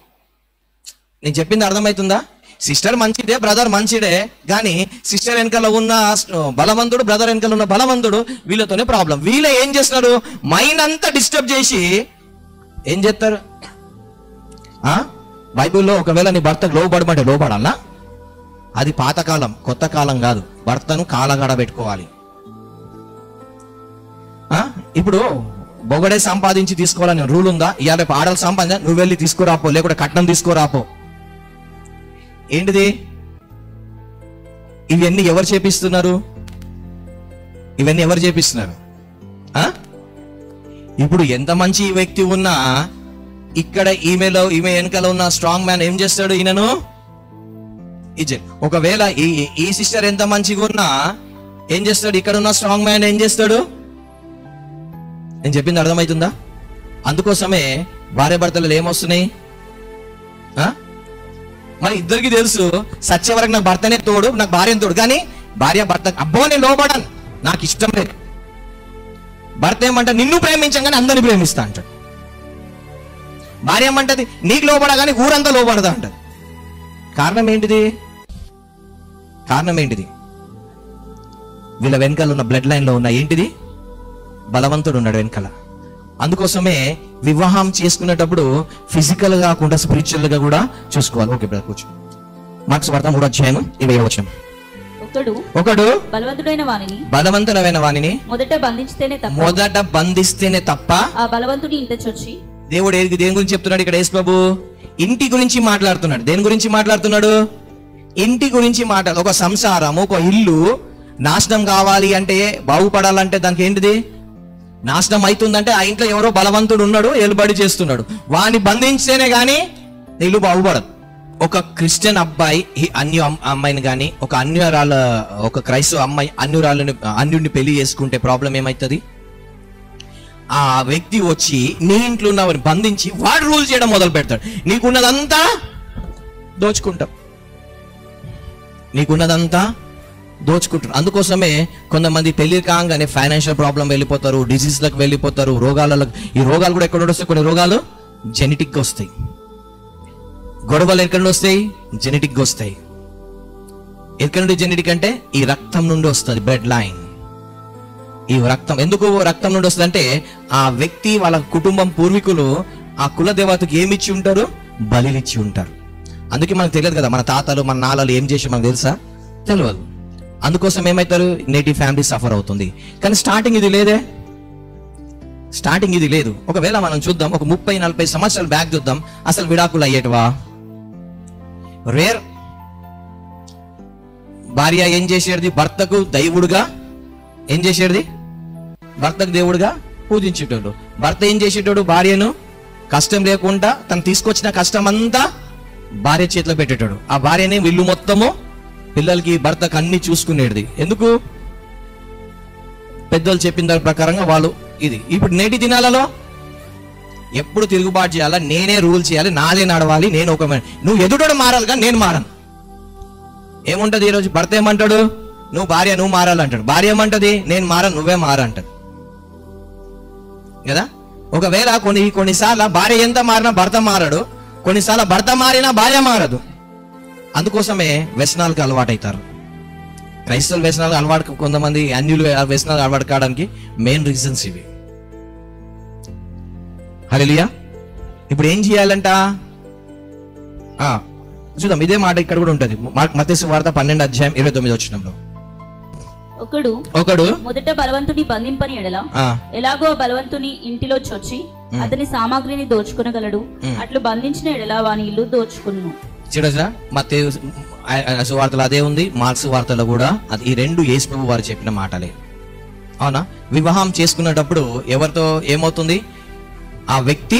నేను చెప్పింది అర్థమవుతుందా? సిస్టర్ మంచిదే, బ్రదర్ మంచిదే, కానీ సిస్టర్ వెనకాల ఉన్న బలవంతుడు, బ్రదర్ వెనకాల ఉన్న బలవంతుడు, వీళ్ళతోనే ప్రాబ్లం. వీళ్ళే ఏం చేస్తున్నారు? మైండ్ అంతా డిస్టర్బ్ చేసి ఏం చేస్తారు? బైబిల్లో ఒకవేళ నీ భర్తకు లోబడమంటే లోబడాలా? అది పాతకాలం, కొత్త కాలం కాదు. భర్తను కాలగాడ పెట్టుకోవాలి. ఇప్పుడు బొగడే సంపాదించి తీసుకోవాలని రూల్ ఉందా? ఇవాళ రేపు ఆడలు సంపాదించా, నువ్వు వెళ్ళి తీసుకురాపో, లేకుంటే కట్నం తీసుకురాపో. ఏంటిది? ఇవన్నీ ఎవరు చేపిస్తున్నారు? ఇవన్నీ ఎవరు చేపిస్తున్నారు? ఇప్పుడు ఎంత మంచి వ్యక్తి ఉన్నా ఇక్కడ ఈమె వెనకాల ఉన్న స్ట్రాంగ్ మ్యాన్ ఏం చేస్తాడు? ఈయనను ఒకవేళ ఈ సిస్టర్ ఎంత మంచిగా ఉన్నా ఏం చేస్తాడు? ఇక్కడ ఉన్న స్ట్రాంగ్ మ్యాన్ ఏం చేస్తాడు? నేను చెప్పింది అర్థమవుతుందా? అందుకోసమే భార్య భర్తలు ఏమొస్తున్నాయి? మరి ఇద్దరికి తెలుసు సచ్చే వరకు నాకు భర్తనే తోడు, నాకు భార్య తోడు. కానీ భార్య భర్త అబ్బో నేను లోబడాను, నాకు ఇష్టం లేదు. భర్త ఏమంట? నిన్ను ప్రేమించగానే అందరిని ప్రేమిస్తా అంటాడు. భార్య ఏమంటది? నీకు లోబడా కానీ ఊరంతా లోబడదా అంటది. కారణం ఏంటిది? వీళ్ళ వెనకాల ఉన్న బ్లడ్ లైన్ లో ఉన్న ఏంటిది? బలవంతుడు ఉన్నాడు వెనకాల. అందుకోసమే వివాహం చేసుకునేటప్పుడు ఫిజికల్ గా కాకుండా స్పిరిచువల్ గా కూడా చూసుకోవాలి. ఓకే బ్రదర్ కూర్చో. మార్క్స్ వార్త 3:20 వచనం. ఒకడు బలవంతుడైన వానిని మొదట బంధిస్తేనే తప్ప ఆ బలవంతుడి ఇంట చొచ్చి. దేవుడు దేని గురించి చెప్తున్నాడు ఇక్కడ? యేసు ప్రభు ఇంటి గురించి మాట్లాడుతున్నాడు. దేని గురించి మాట్లాడుతున్నాడు? ఇంటి గురించి మాట్లాడు. ఒక సంసారం, ఒక ఇల్లు నాశనం కావాలి అంటే, బాగుపడాలంటే దానికి ఏంటిది? నాశనం అవుతుందంటే ఆ ఇంట్లో ఎవరో బలవంతుడు ఉన్నాడు, ఏలుబడి చేస్తున్నాడు. వాడిని బంధించేనే గాని ఇల్లు బాగుపడదు. ఒక క్రిస్టియన్ అబ్బాయి అమ్మాయిని కానీ, ఒక క్రైస్తవ అమ్మాయి అన్యుడిని పెళ్లి చేసుకుంటే ప్రాబ్లం ఏమవుతుంది? ఆ వ్యక్తి వచ్చి నీ ఇంట్లో ఉన్నవారిని బంధించి వాడు రూల్ చేయడం మొదలు పెడతాడు. నీకున్నదంతా దోచుకుంటాం. దోచుకుంటారు. అందుకోసమే కొంతమంది పెళ్లి కాగానే ఫైనాన్షియల్ ప్రాబ్లం వెళ్ళిపోతారు, డిసీజ్లకు వెళ్ళిపోతారు, రోగాలకు. ఈ రోగాలు కూడా ఎక్కడ వస్తాయి? కొన్ని రోగాలు జెనెటిక్ గా వస్తాయి. గొడవలు ఎక్కడ వస్తాయి? జెనెటిక్ గా వస్తాయి. ఎక్కడ నుండి జెనెటిక్ అంటే ఈ రక్తం నుండి వస్తుంది, బ్లడ్ లైన్. ఈ రక్తం ఎందుకు రక్తం నుండి వస్తుంది అంటే ఆ వ్యక్తి వాళ్ళ కుటుంబం పూర్వీకులు ఆ కుల దేవతకు ఏమిచ్చి ఉంటారు? బలినిచ్చి ఉంటారు. అందుకే మనకు తెలియదు కదా మన తాతలు మన నాన్నలు ఏం చేసి మనకు తెలుసా? తెలియదు. అందుకోసం ఏమవుతారు? నేటివ్ ఫ్యామిలీ సఫర్ అవుతుంది. కానీ స్టార్టింగ్ ఇది లేదు. ఒకవేళ మనం చూద్దాం, ఒక 30-40 సంవత్సరాల బ్యాక్ చూద్దాం, అసలు విడాకులు అయ్యేటవా? రేర్. భార్య ఏం చేసేది? భర్తకు దేవుడుగా ఏం చేసేది? భర్తకు దేవుడుగా పూజించేటోడు. భర్త ఏం చేసేటోడు? భార్యను కష్టం లేకుండా తను తీసుకొచ్చిన కష్టం అంతా భార్య చేతిలో పెట్టేటోడు. ఆ భార్యనే ఇల్లు మొత్తము పిల్లలకి భర్తకు అన్ని చూసుకునేది. ఎందుకు? పెద్దలు చెప్పిన దాని ప్రకారంగా వాళ్ళు ఇది. ఇప్పుడు నేటి దినాలలో ఎప్పుడు తిరుగుబాటు చేయాలా? నేనే రూల్ చేయాలి, నాదే నడవాలి, నేను ఒక నువ్వు ఎదుటోడు మారాలి కానీ నేను మారను. ఏముంటది ఈరోజు? భర్త ఏమంటాడు? నువ్వు భార్య నువ్వు మారాలంటాడు. భార్య ఏమంటది? నేను మారను, నువ్వే మారంటాడు కదా. ఒకవేళ కొన్నిసార్లు భార్య ఎంత మారినా భర్త మారడు, కొన్నిసార్లు భర్త మారినా భార్య మారదు. అందుకోసమే వ్యసనాలకు అలవాటు అవుతారు. క్రైస్తవుల వ్యసనాలు అలవాటు, కొంతమంది అన్యులు వ్యసనాలు అలవాటు కావడానికి మెయిన్ రీజన్స్ ఇవి. హల్లెలూయా. ఇప్పుడు ఏం చేయాలంట? చూద్దాం. ఇదే మాట ఇక్కడ కూడా ఉంటది. మత్తయి సువార్త 12:29 వచనంలో. ఒకడు మొదట బలవంతుని బంధింపని ఎడల ఎలాగో బలవంతుని ఇంటిలో చొచ్చి అతని సామాగ్రిని దోచుకొనగలడు. అట్లు బంధించిన ఎడల వాని ఇల్లు దోచుకును. చూడరా, మత్తయి సువార్తలో అదే ఉంది, మార్క్స్ వార్తలో కూడా అది. ఈ రెండు యేసు ప్రభు వారు చెప్పిన మాటలే. అవునా? వివాహం చేసుకునేటప్పుడు ఎవరితో ఏమవుతుంది? ఆ వ్యక్తి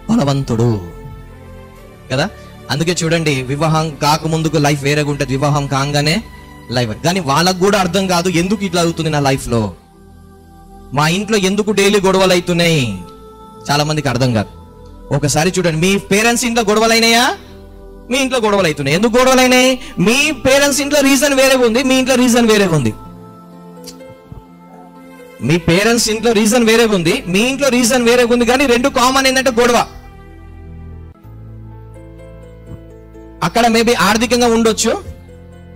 బలవంతుడు కదా. అందుకే చూడండి, వివాహం కాకముందుకు లైఫ్ వేరేగా ఉంటుంది, వివాహం కాగానే లైఫ్. కానీ వాళ్ళకు కూడా అర్థం కాదు ఎందుకు ఇట్లా అవుతుంది నా లైఫ్ లో, మా ఇంట్లో ఎందుకు డైలీ గొడవలు అవుతున్నాయి. చాలా మందికి అర్థం కాదు. ఒకసారి చూడండి, మీ పేరెంట్స్ ఇంట్లో గొడవలు అయినాయా? మీ ఇంట్లో గొడవలు అవుతున్నాయి. ఎందుకు గొడవలు అయినాయి? మీ పేరెంట్స్ ఇంట్లో రీజన్ వేరేగా ఉంది, మీ ఇంట్లో రీజన్ వేరేగా ఉంది. మీ పేరెంట్స్ ఇంట్లో రీజన్ వేరేగా ఉంది, మీ ఇంట్లో రీజన్ వేరేగా ఉంది, కానీ రెండు కామన్ ఏంటంటే గొడవ. అక్కడ మేబీ ఆర్థికంగా ఉండొచ్చు,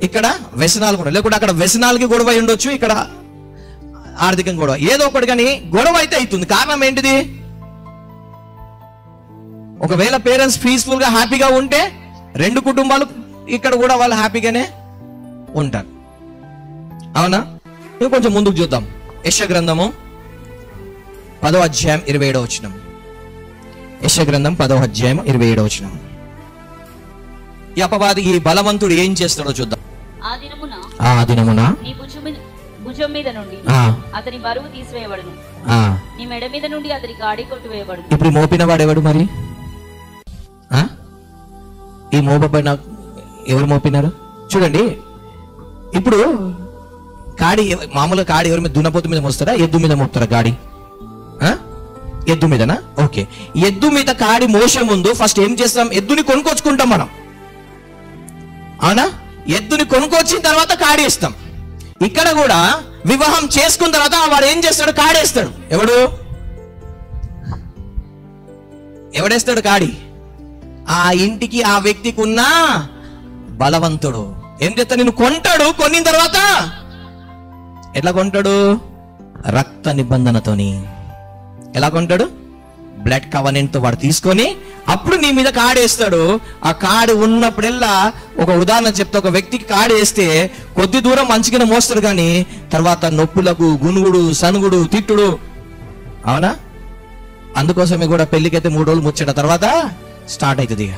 ఇక్కడ వ్యసనాలు కూడా, లేకుంటే అక్కడ వ్యసనాలకి గొడవ ఉండొచ్చు, ఇక్కడ ఆర్థికంగా గొడవ, ఏదో ఒకటి, కానీ గొడవ అయితే అవుతుంది. కారణం ఏంటిది? ఒకవేళ పేరెంట్స్ పీస్ఫుల్ గా హ్యాపీగా ఉంటే రెండు కుటుంబాలు ఇక్కడ కూడా వాళ్ళు హ్యాపీగానే ఉంటారు. అవునా? ఇంకా కొంచెం ముందుకు చూద్దాం. యెషయా గ్రంథము 10వ అధ్యాయం 27వ వచనం. యెషయా గ్రంథం 10వ అధ్యాయం 27వ వచనం. ఈ అపవాది, ఈ బలవంతుడు ఏం చేస్తాడో చూద్దాం. ఆ దినమున నీ భుజం మీద నుండి అతని బరువు తీసివేయబడును, నీ మెడ మీద నుండి అతని గాడి కొట్టివేయబడును. ఇప్పుడు మోపిన వాడు ఎవడు మరి? ఈ మోపబడిన ఎవరు మోపినారు? చూడండి, ఇప్పుడు కాడి, మామూలుగా కాడి ఎవరి మీద? దున్నపోతు మీద మోస్తారా, ఎద్దు మీద మోపుతారా గాడి? ఎద్దు మీదనా? ఓకే. ఎద్దు మీద కాడి మోసే ముందు ఫస్ట్ ఏం చేస్తాం? ఎద్దుని కొనుక్కొచ్చుకుంటాం మనం, అవునా? ఎద్దుని కొనుక్కొచ్చిన తర్వాత కాడేస్తాం. ఇక్కడ కూడా వివాహం చేసుకున్న తర్వాత వాడు ఏం చేస్తాడు? కాడేస్తాడు. ఎవడేస్తాడు కాడి? ఆ ఇంటికి, ఆ వ్యక్తికి ఉన్న బలవంతుడు ఏం చేస్తాడు? నిన్ను కొంటాడు. కొనిన తర్వాత ఎట్లా కొంటాడు? రక్త నిబంధనతోని. ఎలా కొంటాడు? బ్లడ్ కవనెంట్ తో వాడు తీసుకొని అప్పుడు నీ మీద కాడేస్తాడు. ఆ కాడు ఉన్నప్పుడల్లా, ఒక ఉదాహరణ చెప్తే, ఒక వ్యక్తికి కాడేస్తే కొద్ది దూరం మంచిగానే మోస్తాడు, కానీ తర్వాత నొప్పులకు, గునుగుడు, సనుగుడు, తిట్టుడు. అవునా? అందుకోసమే కూడా పెళ్లికైతే 3 రోజులు ముచ్చట తర్వాత స్టార్ట్ అవుతుంది. ఇక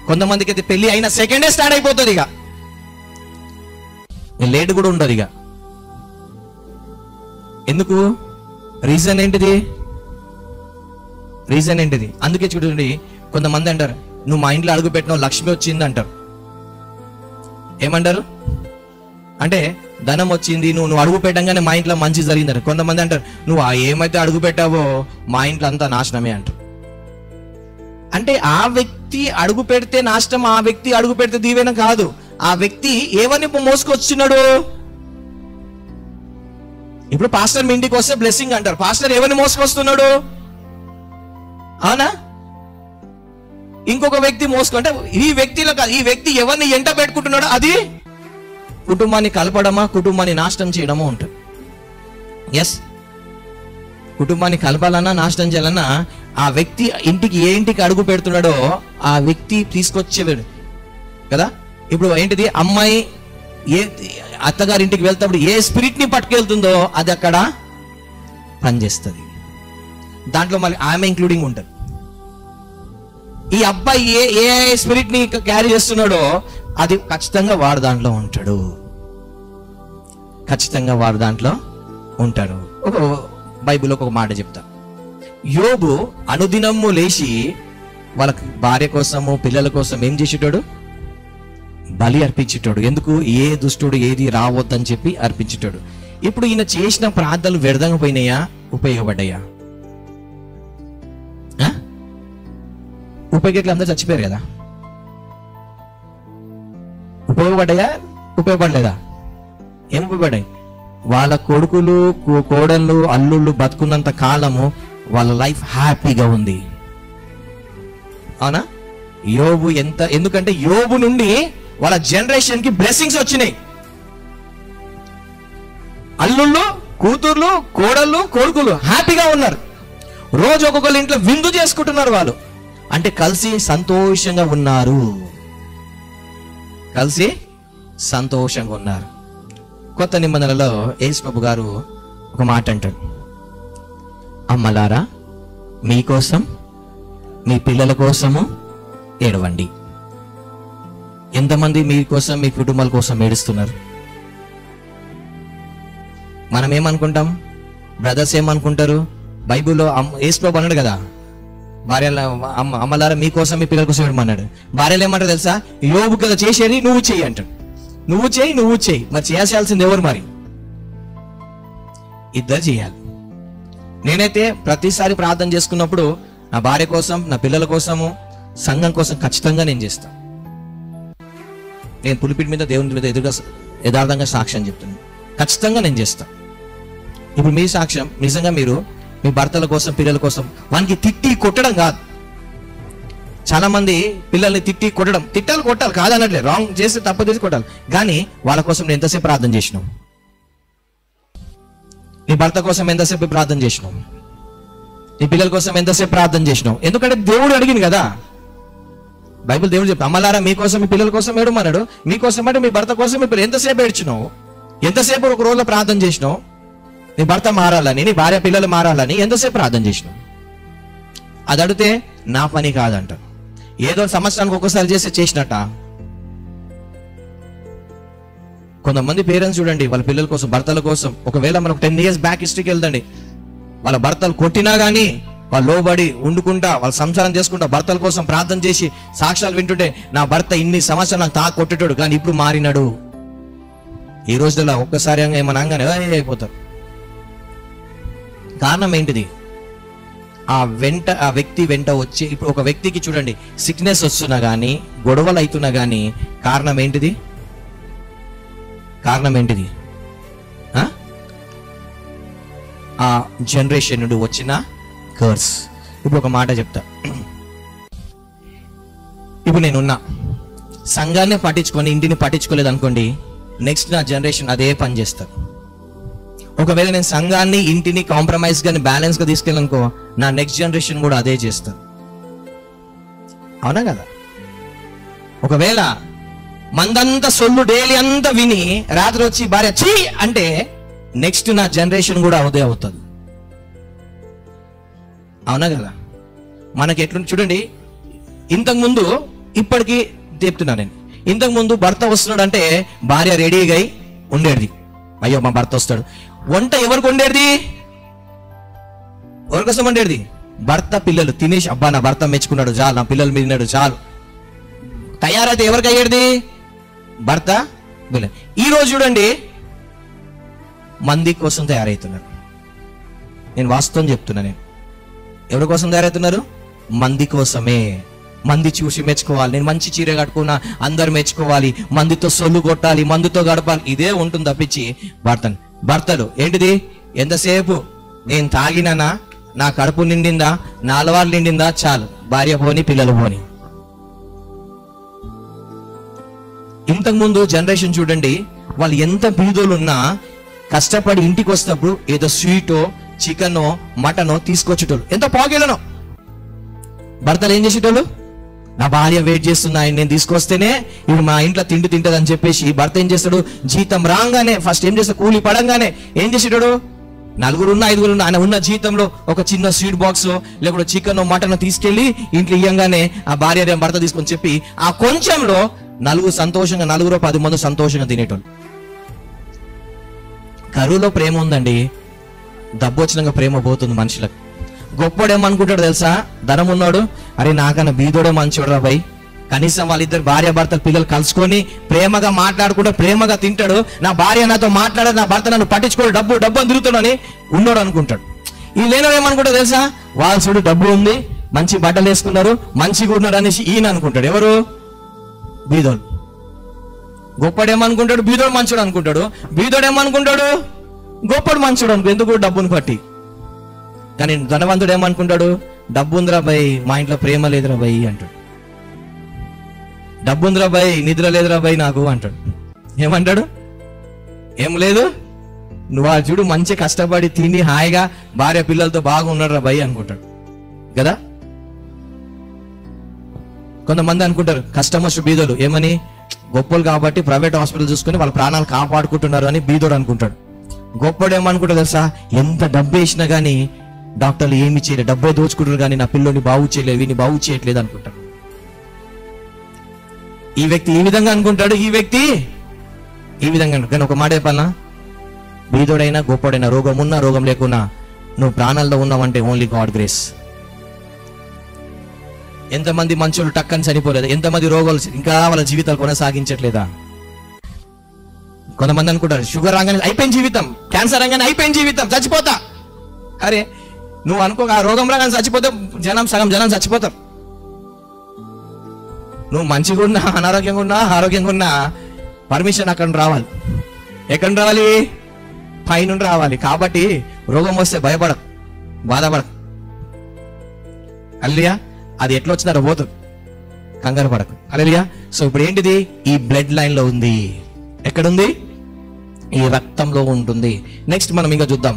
కొంతమందికి అయితే పెళ్లి అయిన సెకండే స్టార్ట్ అయిపోతుంది. ఇక లేట్ కూడా ఉండదు. ఇక ఎందుకు? రీజన్ ఏంటిది? అందుకే చూడండి, కొంతమంది అంటారు, నువ్వు మా ఇంట్లో అడుగు పెట్టినావు, లక్ష్మి వచ్చింది అంటారు. ఏమంటారు అంటే, ధనం వచ్చింది, నువ్వు అడుగు పెట్టంగానే మా ఇంట్లో మంచి జరిగిందంట. కొంతమంది అంటారు, నువ్వు ఏమైతే అడుగు పెట్టావో మా ఇంట్లో అంతా నాశనమే అంటారు. అంటే ఆ వ్యక్తి అడుగు పెడితే నాశనం, ఆ వ్యక్తి అడుగు పెడితే దీవెన కాదు. ఆ వ్యక్తి ఏవని మోసుకొచ్చున్నాడు? ఇప్పుడు పాస్టర్ మీ ఇంటికి వస్తే బ్లెస్సింగ్ అంటారు. పాస్టర్ ఏవని మోసుకొస్తున్నాడు? అవునా? ఇంకొక వ్యక్తి మోసుకుంటే ఈ వ్యక్తిలో కాదు, ఈ వ్యక్తి ఎవరిని ఎంట పెట్టుకుంటున్నాడో అది కుటుంబాన్ని కలపడమా, కుటుంబాన్ని నాశనం చేయడమో ఉంటుంది. ఎస్, కుటుంబాన్ని కలపాలన్నా నాశనం చేయాలన్నా ఆ వ్యక్తి ఇంటికి, ఏ ఇంటికి అడుగు పెడుతున్నాడో ఆ వ్యక్తి తీసుకొచ్చేవాడు కదా. ఇప్పుడు ఏంటిది? అమ్మాయి ఏ అత్తగారింటికి వెళ్తాప్పుడు ఏ స్పిరిట్ ని పట్టుకెళ్తుందో అది అక్కడ పనిచేస్తుంది. దాంట్లో మళ్ళీ ఆమె ఇంక్లూడింగ్ ఉంటుంది. ఈ అబ్బాయి ఏ స్పిరిట్ ని క్యారీ చేస్తున్నాడో అది ఖచ్చితంగా వాడు దాంట్లో ఉంటాడు. ఒక బైబిల్లో ఒక మాట చెప్తా. యోబు అనుదినము లేచి వాళ్ళకి భార్య కోసము, పిల్లల కోసం ఏం చేసేటాడు? బలి అర్పించేటాడు. ఎందుకు? ఏ దుష్టుడు ఏది రావద్దని చెప్పి అర్పించేటాడు. ఇప్పుడు ఈయన చేసిన ప్రార్థనలు వ్యర్థంగా పోయినాయా, ఉపయోగపడ్డాయా? ఉపయోగట్లు అందరూ చచ్చిపోయారు కదా. ఉపయోగపడ్డాయా, ఉపయోగపడలేదా? ఏం ఉపయోగపడ్డాయి? వాళ్ళ కొడుకులు, కోడళ్ళు, అల్లుళ్ళు బతుకున్నంత కాలము వాళ్ళ లైఫ్ హ్యాపీగా ఉంది. అవునా? యోబు ఎందుకంటే యోబు నుండి వాళ్ళ జనరేషన్ కి బ్లెస్సింగ్స్ వచ్చినాయి. అల్లుళ్ళు, కూతుర్లు, కోడళ్ళు, కొడుకులు హ్యాపీగా ఉన్నారు. రోజు ఒక్కొక్కరు ఇంట్లో విందు చేసుకుంటున్నారు. వాళ్ళు అంటే కలిసి సంతోషంగా ఉన్నారు. కొత్త నిబంధనలో యేసు ప్రభు గారు ఒక మాట అంటారు, అమ్మలారా మీకోసం, మీ పిల్లల కోసము ఏడవండి. ఎంతమంది మీకోసం, మీ కుటుంబాల కోసం ఏడుస్తున్నారు? మనం ఏమనుకుంటాం? బ్రదర్స్ ఏమనుకుంటారు? బైబిల్లో యేసు ప్రభు అన్నాడు కదా, భార్యల అమ్మలారా మీకోసం, మీ పిల్లల కోసం ఏడమన్నాడు. భార్యలు ఏమంటారు తెలుసా? యోబు కదా చేసేది, నువ్వు చెయ్యి అంటాడు. నువ్వు చెయ్యి. మరి చేయాల్సింది ఎవరు? మరి ఇద్దరు చేయాలి. నేనైతే ప్రతిసారి ప్రార్థన చేసుకున్నప్పుడు నా భార్య కోసం, నా పిల్లల కోసము, సంఘం కోసం ఖచ్చితంగా నేను చేస్తాను. నేను పులిపిటి మీద, దేవుని మీద ఎదురుగా యథార్థంగా సాక్ష్యం చెప్తున్నాను. ఖచ్చితంగా నేను చేస్తాను. ఇప్పుడు మీ సాక్ష్యం, నిజంగా మీరు మీ భర్తల కోసం పిల్లల కోసం వానికి తిట్టి కొట్టడం కాదు. చాలా మంది పిల్లల్ని తిట్టి కొట్టడం, కొట్టాలి కాదనట్లే, రాంగ్ చేస్తే తప్పు చేసి కొట్టాలి, కానీ వాళ్ళ కోసం నేను ఎంతసేపు ప్రార్థన చేసినావు? నీ భర్త కోసం ఎంతసేపు ప్రార్థన చేసినావు? నీ పిల్లల కోసం ఎంతసేపు ప్రార్థన చేసినావు? ఎందుకంటే దేవుడు అడిగింది కదా. బైబిల్ దేవుడు చెప్పి, అమ్మలారా మీకోసం మీ పిల్లల కోసం ఏడుమన్నాడు, మీకోసం అంటే మీ భర్త కోసం మీ పిల్లలు ఎంతసేపు ఏడ్చినావు? ఎంతసేపు ఒక రోజులో ప్రార్థన చేసినావు? నీ భర్త మారాలని, నీ భార్య పిల్లలు మారాలని ఎంతసేపు ప్రార్థన చేసినావు? అది అడిగితే నా పని కాదంట. ఏదో సంవత్సరానికి ఒక్కసారి చేసినట్ట. కొంతమంది పేరెంట్స్ చూడండి, వాళ్ళ పిల్లల కోసం, భర్తల కోసం, ఒకవేళ మనకు 10 years బ్యాక్ హిస్టరీకి వెళ్దండి, వాళ్ళ భర్తలు కొట్టినా కానీ వాళ్ళు లోబడి ఉండుకుంటా, వాళ్ళ సంసారం చేసుకుంటా, భర్తల కోసం ప్రార్థన చేసి సాక్ష్యాలు వింటుంటే, నా భర్త ఇన్ని సంవత్సరాలు నాకు తాకు కొట్టేటాడు కానీ ఇప్పుడు మారినాడు. ఈ రోజుల్లో ఒక్కసారి ఏమన్నా అనగానే అయిపోతారు. కారణం ఏంటిది? ఆ వ్యక్తి వెంట వచ్చి, ఇప్పుడు ఒక వ్యక్తికి చూడండి సిక్నెస్ వస్తున్నా కానీ, గొడవలు అవుతున్నా కానీ కారణం ఏంటిది? ఆ జనరేషన్ నుండి వచ్చిన కర్స్. ఇప్పుడు ఒక మాట చెప్తా. ఇప్పుడు నేనున్నా సంఘాన్ని పట్టించుకొని ఇంటిని పట్టించుకోలేదు అనుకోండి, నెక్స్ట్ నా జనరేషన్ అదే పని చేస్తారు. ఒకవేళ నేను సంఘాన్ని ఇంటిని కాంప్రమైజ్ గాని బ్యాలెన్స్ గా తీసుకెళ్ళనుకో, నా నెక్స్ట్ జనరేషన్ కూడా అదే చేస్తారు. అవునా కదా? ఒకవేళ మందంతా సొల్లు డైలీ అంతా విని రాత్రి వచ్చి భార్య చీ అంటే, నెక్స్ట్ నా జనరేషన్ కూడా అదే అవుతుంది. అవునా కదా? మనకి ఎట్లుంది చూడండి, ఇంతకుముందు ఇప్పటికీ చెప్తున్నా నేను, ఇంతకుముందు భర్త వస్తున్నాడు అంటే భార్య రెడీగా ఉండేది. అయ్యో మా భర్త వస్తాడు. వంట ఎవరికి వండేది? ఎవరికోసం వండేది? భర్త పిల్లలు తినేసి, అబ్బా నా భర్త మెచ్చుకున్నాడు చాలు, నా పిల్లలు మిగిలినాడు చాలు. తయారైతే ఎవరికి అయ్యేది? భర్త పిల్లలు. ఈ రోజు చూడండి మంది కోసం తయారవుతున్నారు. నేను వాస్తవం చెప్తున్నా. నేను ఎవరి కోసం తయారవుతున్నారు? మంది కోసమే. మంది చూసి మెచ్చుకోవాలి, నేను మంచి చీర కట్టుకున్నా అందరు మెచ్చుకోవాలి, మందితో సొల్లు కొట్టాలి, మందితో గడపాలి, ఇదే ఉంటుంది తప్పించి భర్తలు ఏంటిది? ఎంతసేపు నేను తాగినానా, నా కడుపు నిండిందా, నా అలవాటు నిండిందా, చాలు, భార్య పోని పిల్లలు పోని. ఇంతకుముందు జనరేషన్ చూడండి, వాళ్ళు ఎంత బీదోలున్నా కష్టపడి ఇంటికి వస్తున్నప్పుడు ఏదో స్వీటో చికెనో మటనో తీసుకొచ్చేటోళ్ళు, ఎంత పాకెళ్ళనో. భర్తలు ఏం చేసేటోళ్ళు? నా భార్య వెయిట్ చేస్తున్నా, నేను తీసుకొస్తేనే ఇప్పుడు మా ఇంట్లో తిండి తింటది అని చెప్పేసి భర్త ఏం చేస్తాడు? జీతం రాగానే ఫస్ట్ ఏం చేస్తాడు? కూలి పడంగానే ఏం చేసేటాడు? 4 5 ఆయన ఉన్న జీతంలో ఒక చిన్న స్వీట్ బాక్స్ లేకపోతే చికెన్ మటన్ తీసుకెళ్లి ఇంట్లో ఇయ్యంగానే ఆ భార్య భర్త తీసుకొని చెప్పి ఆ కొంచెంలో నలుగురు సంతోషంగా, 10 మంది సంతోషంగా తినేటోళ్ళు. కరువులో ప్రేమ ఉందండి, డబ్బు వచ్చినాక ప్రేమ పోతుంది మనుషులకు. గొప్పోడేమనుకుంటాడు తెలుసా? ధనం ఉన్నాడు, అరే నాకన్నా బీదోడే మంచోడు రా భయ్, కనీసం వాళ్ళిద్దరు భార్య భర్తలు పిల్లలు కలుసుకొని ప్రేమగా మాట్లాడుకుంటూ ప్రేమగా తింటాడు, నా భార్య నాతో మాట్లాడదు, నా భర్త నన్ను పట్టించుకోడు, డబ్బు అని తిరుగుతాడు అని ఉన్నాడు అనుకుంటాడు. ఈ లేనోడు ఏమనుకుంటాడు తెలుసా? వాళ్ళ చూడు డబ్బు ఉంది, మంచి బట్టలు వేసుకున్నారు, మంచిగా ఉన్నాడు అనేసి ఈయన అనుకుంటాడు. ఎవరు? బీదోడు. గొప్పడేమనుకుంటాడు? బీదోడు మంచోడు అనుకుంటాడు. బీదోడు ఏమనుకుంటాడు? గొప్పడు మంచోడు అనుకో, ఎందుకు? డబ్బును పట్టి. కానీ ధనవంతుడు ఏమనుకుంటాడు? డబ్బు ఉందిరా భయ్, మా ఇంట్లో ప్రేమ లేదురా భయ్ అంటాడు. డబ్బు ఉందిరా భయ్, నిద్ర లేదురా భయ్ నాకు అంటాడు. ఏమంటాడు? ఏం లేదు, నువ్వు ఆ చూడు మంచి కష్టపడి తిని హాయిగా భార్య పిల్లలతో బాగా ఉన్నాడు రా భయ్ అనుకుంటాడు కదా. కొంతమంది అనుకుంటారు కస్టమర్స్ బీదోలు ఏమని, గొప్పలు కాబట్టి ప్రైవేట్ హాస్పిటల్ చూసుకుని వాళ్ళ ప్రాణాలు కాపాడుకుంటున్నారు అని బీదోడు అనుకుంటాడు. గొప్పడు ఏమనుకుంటాడు తెలుసా? ఎంత డబ్బు వేసినా కానీ డాక్టర్లు ఏమి చేయలేదు, డబ్బే దోచుకుంటారు కానీ నా పిల్లోని బాగు చేయలేదు, వీని బాగు చేయట్లేదు అనుకుంటాడు. ఈ వ్యక్తి ఈ విధంగా అనుకుంటాడు, ఈ వ్యక్తి ఈ విధంగా. కానీ ఒక మాట చెప్పాలనా, బీదోడైనా గొప్పడైనా, రోగం ఉన్నా రోగం లేకున్నా, నువ్వు ప్రాణాల్లో ఉన్నావంటే ఓన్లీ గాడ్ గ్రేస్. ఎంతమంది మనుషులు టక్కని చనిపోలేదు, ఎంతమంది రోగాలు ఇంకా వాళ్ళ జీవితాలు కొనసాగించట్లేదా? కొంతమంది అనుకుంటారు షుగర్ రాగానే అయిపోయింది జీవితం, క్యాన్సర్ రాగానే అయిపోయింది జీవితం, చచ్చిపోతా. అరే నువ్వు అనుకో, ఆ రోగం రాగానే చచ్చిపోతే సగం జనం చచ్చిపోతారు. నువ్వు మంచిగా ఉన్నా ఆరోగ్యంగా ఉన్నా పర్మిషన్ అక్కడ రావాలి. ఎక్కడ రావాలి? పైనుండి రావాలి. కాబట్టి రోగం వస్తే భయపడకు, బాధపడకు. హల్లెలూయా. అది ఎట్లా వచ్చిందో పోతుంది, కంగారు పడకు. హల్లెలూయా. సో ఇప్పుడు ఏంటిది? ఈ బ్లడ్ లైన్ లో ఉంది. ఎక్కడుంది? ఈ రక్తంలో ఉంటుంది. నెక్స్ట్ మనం ఇంకా చూద్దాం.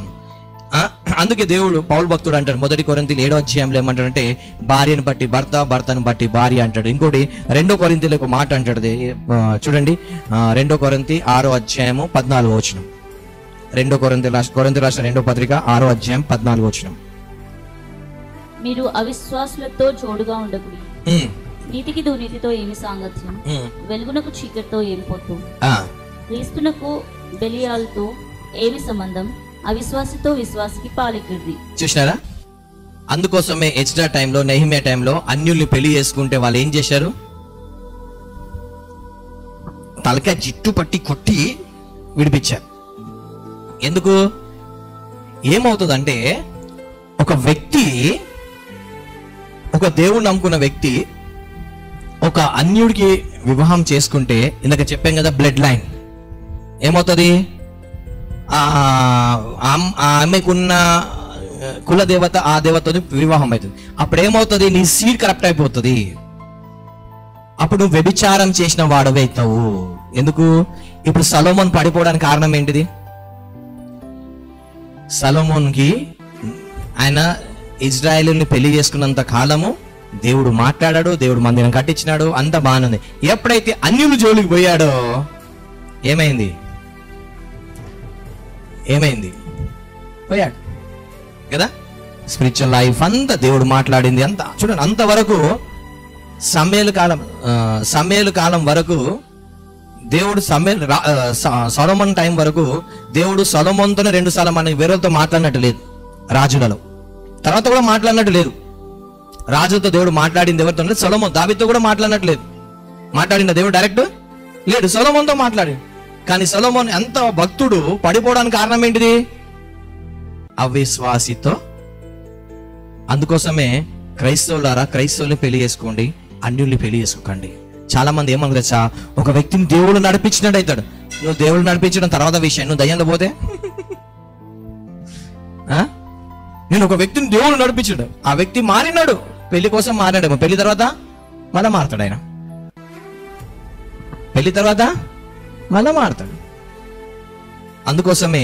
అందుకే దేవుడు పౌలు భక్తుడు అంటాడు 1 కొరింథీయులు 7వ అధ్యాయంలో ఏమంటాడంటే భార్యను బట్టి భర్త, భర్తను బట్టి భార్య అంటాడు. ఇంకోటి 2 కొరింథీయులు ఒక మాట అంటాడు, చూడండి. 2 కొరింథీ 6వ అధ్యాయము 14వ వచనం. 2 కొరింథీ రాసిన 2వ పత్రిక 6వ అధ్యాయం 14వ వచనం. మీరు అవిశ్వాసులతో జోడుగా ఉండకుడి, నీతికి దుర్నీతితో ఏమి సాంగత్యం, వెలుగునకు చీకటితో ఏమి పొత్తు, క్రీస్తునకు బెలియాలతో ఏమి సంబంధం, అవిశ్వాసితో విశ్వాసికి పాలికిడిది. చూసినారా? అందుకోసమే ఎజ్రా టైంలో, నెహెమ్యా టైంలో అన్యుల్ని పెళ్లి చేసుకుంటే వాళ్ళు ఏం చేశారు? తలకాయ జిట్టు పట్టి కొట్టి విడిపించారు. ఎందుకు? ఏమవుతుందంటే ఒక వ్యక్తి, ఒక దేవుడు నమ్ముకున్న వ్యక్తి ఒక అన్యుడికి వివాహం చేసుకుంటే, ఇందాక చెప్పాం కదా బ్లడ్ లైన్, ఏమవుతుంది? ఆమెకున్న కుల దేవత, ఆ దేవతతో వివాహం అవుతుంది. అప్పుడు ఏమవుతుంది? నీ సీడ్ కరప్ట్ అయిపోతుంది. అప్పుడు నువ్వు వ్యభిచారం చేసిన వాడవే అవుతావు. ఎందుకు? ఇప్పుడు సొలొమోన్ పడిపోవడానికి కారణం ఏంటిది? సొలొమోన్కి ఆయన ఇజ్రాయేలుని పెళ్లి చేసుకున్నంత కాలము దేవుడు మాట్లాడాడు, దేవుడు మందిరం కట్టించినాడు, అంత బాగుంది. ఎప్పుడైతే అన్యుల జోలికి పోయాడో ఏమైంది? పోయాడు కదా. స్పిరిచువల్ లైఫ్ అంతా దేవుడు మాట్లాడింది అంతా చూడండి. అంతవరకు సమయలు కాలం వరకు దేవుడు సొలొమోన్ టైం వరకు దేవుడు సొలొమోన్తోనే 2 సార్లు మనకి వేరేతో మాట్లాడినట్టు లేదు. రాజులలో తర్వాత కూడా మాట్లాడినట్టు లేదు. రాజులతో దేవుడు మాట్లాడింది ఎవరితో? సొలొమోన్. దావీదుతో కూడా మాట్లాడినట్టు లేదు. మాట్లాడిన దేవుడు డైరెక్ట్ లేడు, సొలొమోన్తో మాట్లాడి. కానీ సొలొమోన్ ఎంత భక్తుడు పడిపోవడానికి కారణం ఏంటిది? అవిశ్వాసితో. అందుకోసమే క్రైస్తవులారా, క్రైస్తవుల్ని పెళ్లి చేసుకోండి, అన్యుల్ని పెళ్లి చేసుకోకండి. చాలా మంది ఏమనుకు తెలుసా? ఒక వ్యక్తిని దేవుడు నడిపించినట్టు అవుతాడు. నువ్వు దేవుడు నడిపించడం తర్వాత విషయం, నువ్వు దయ్యంలో పోతే. నేను ఒక వ్యక్తిని దేవుడు నడిపించాడు, ఆ వ్యక్తి మారినాడు, పెళ్లి కోసం మారినాడేమో, పెళ్లి తర్వాత మళ్ళా మారుతాడు. ఆయన పెళ్లి తర్వాత మళ్ళా మారుతాడు. అందుకోసమే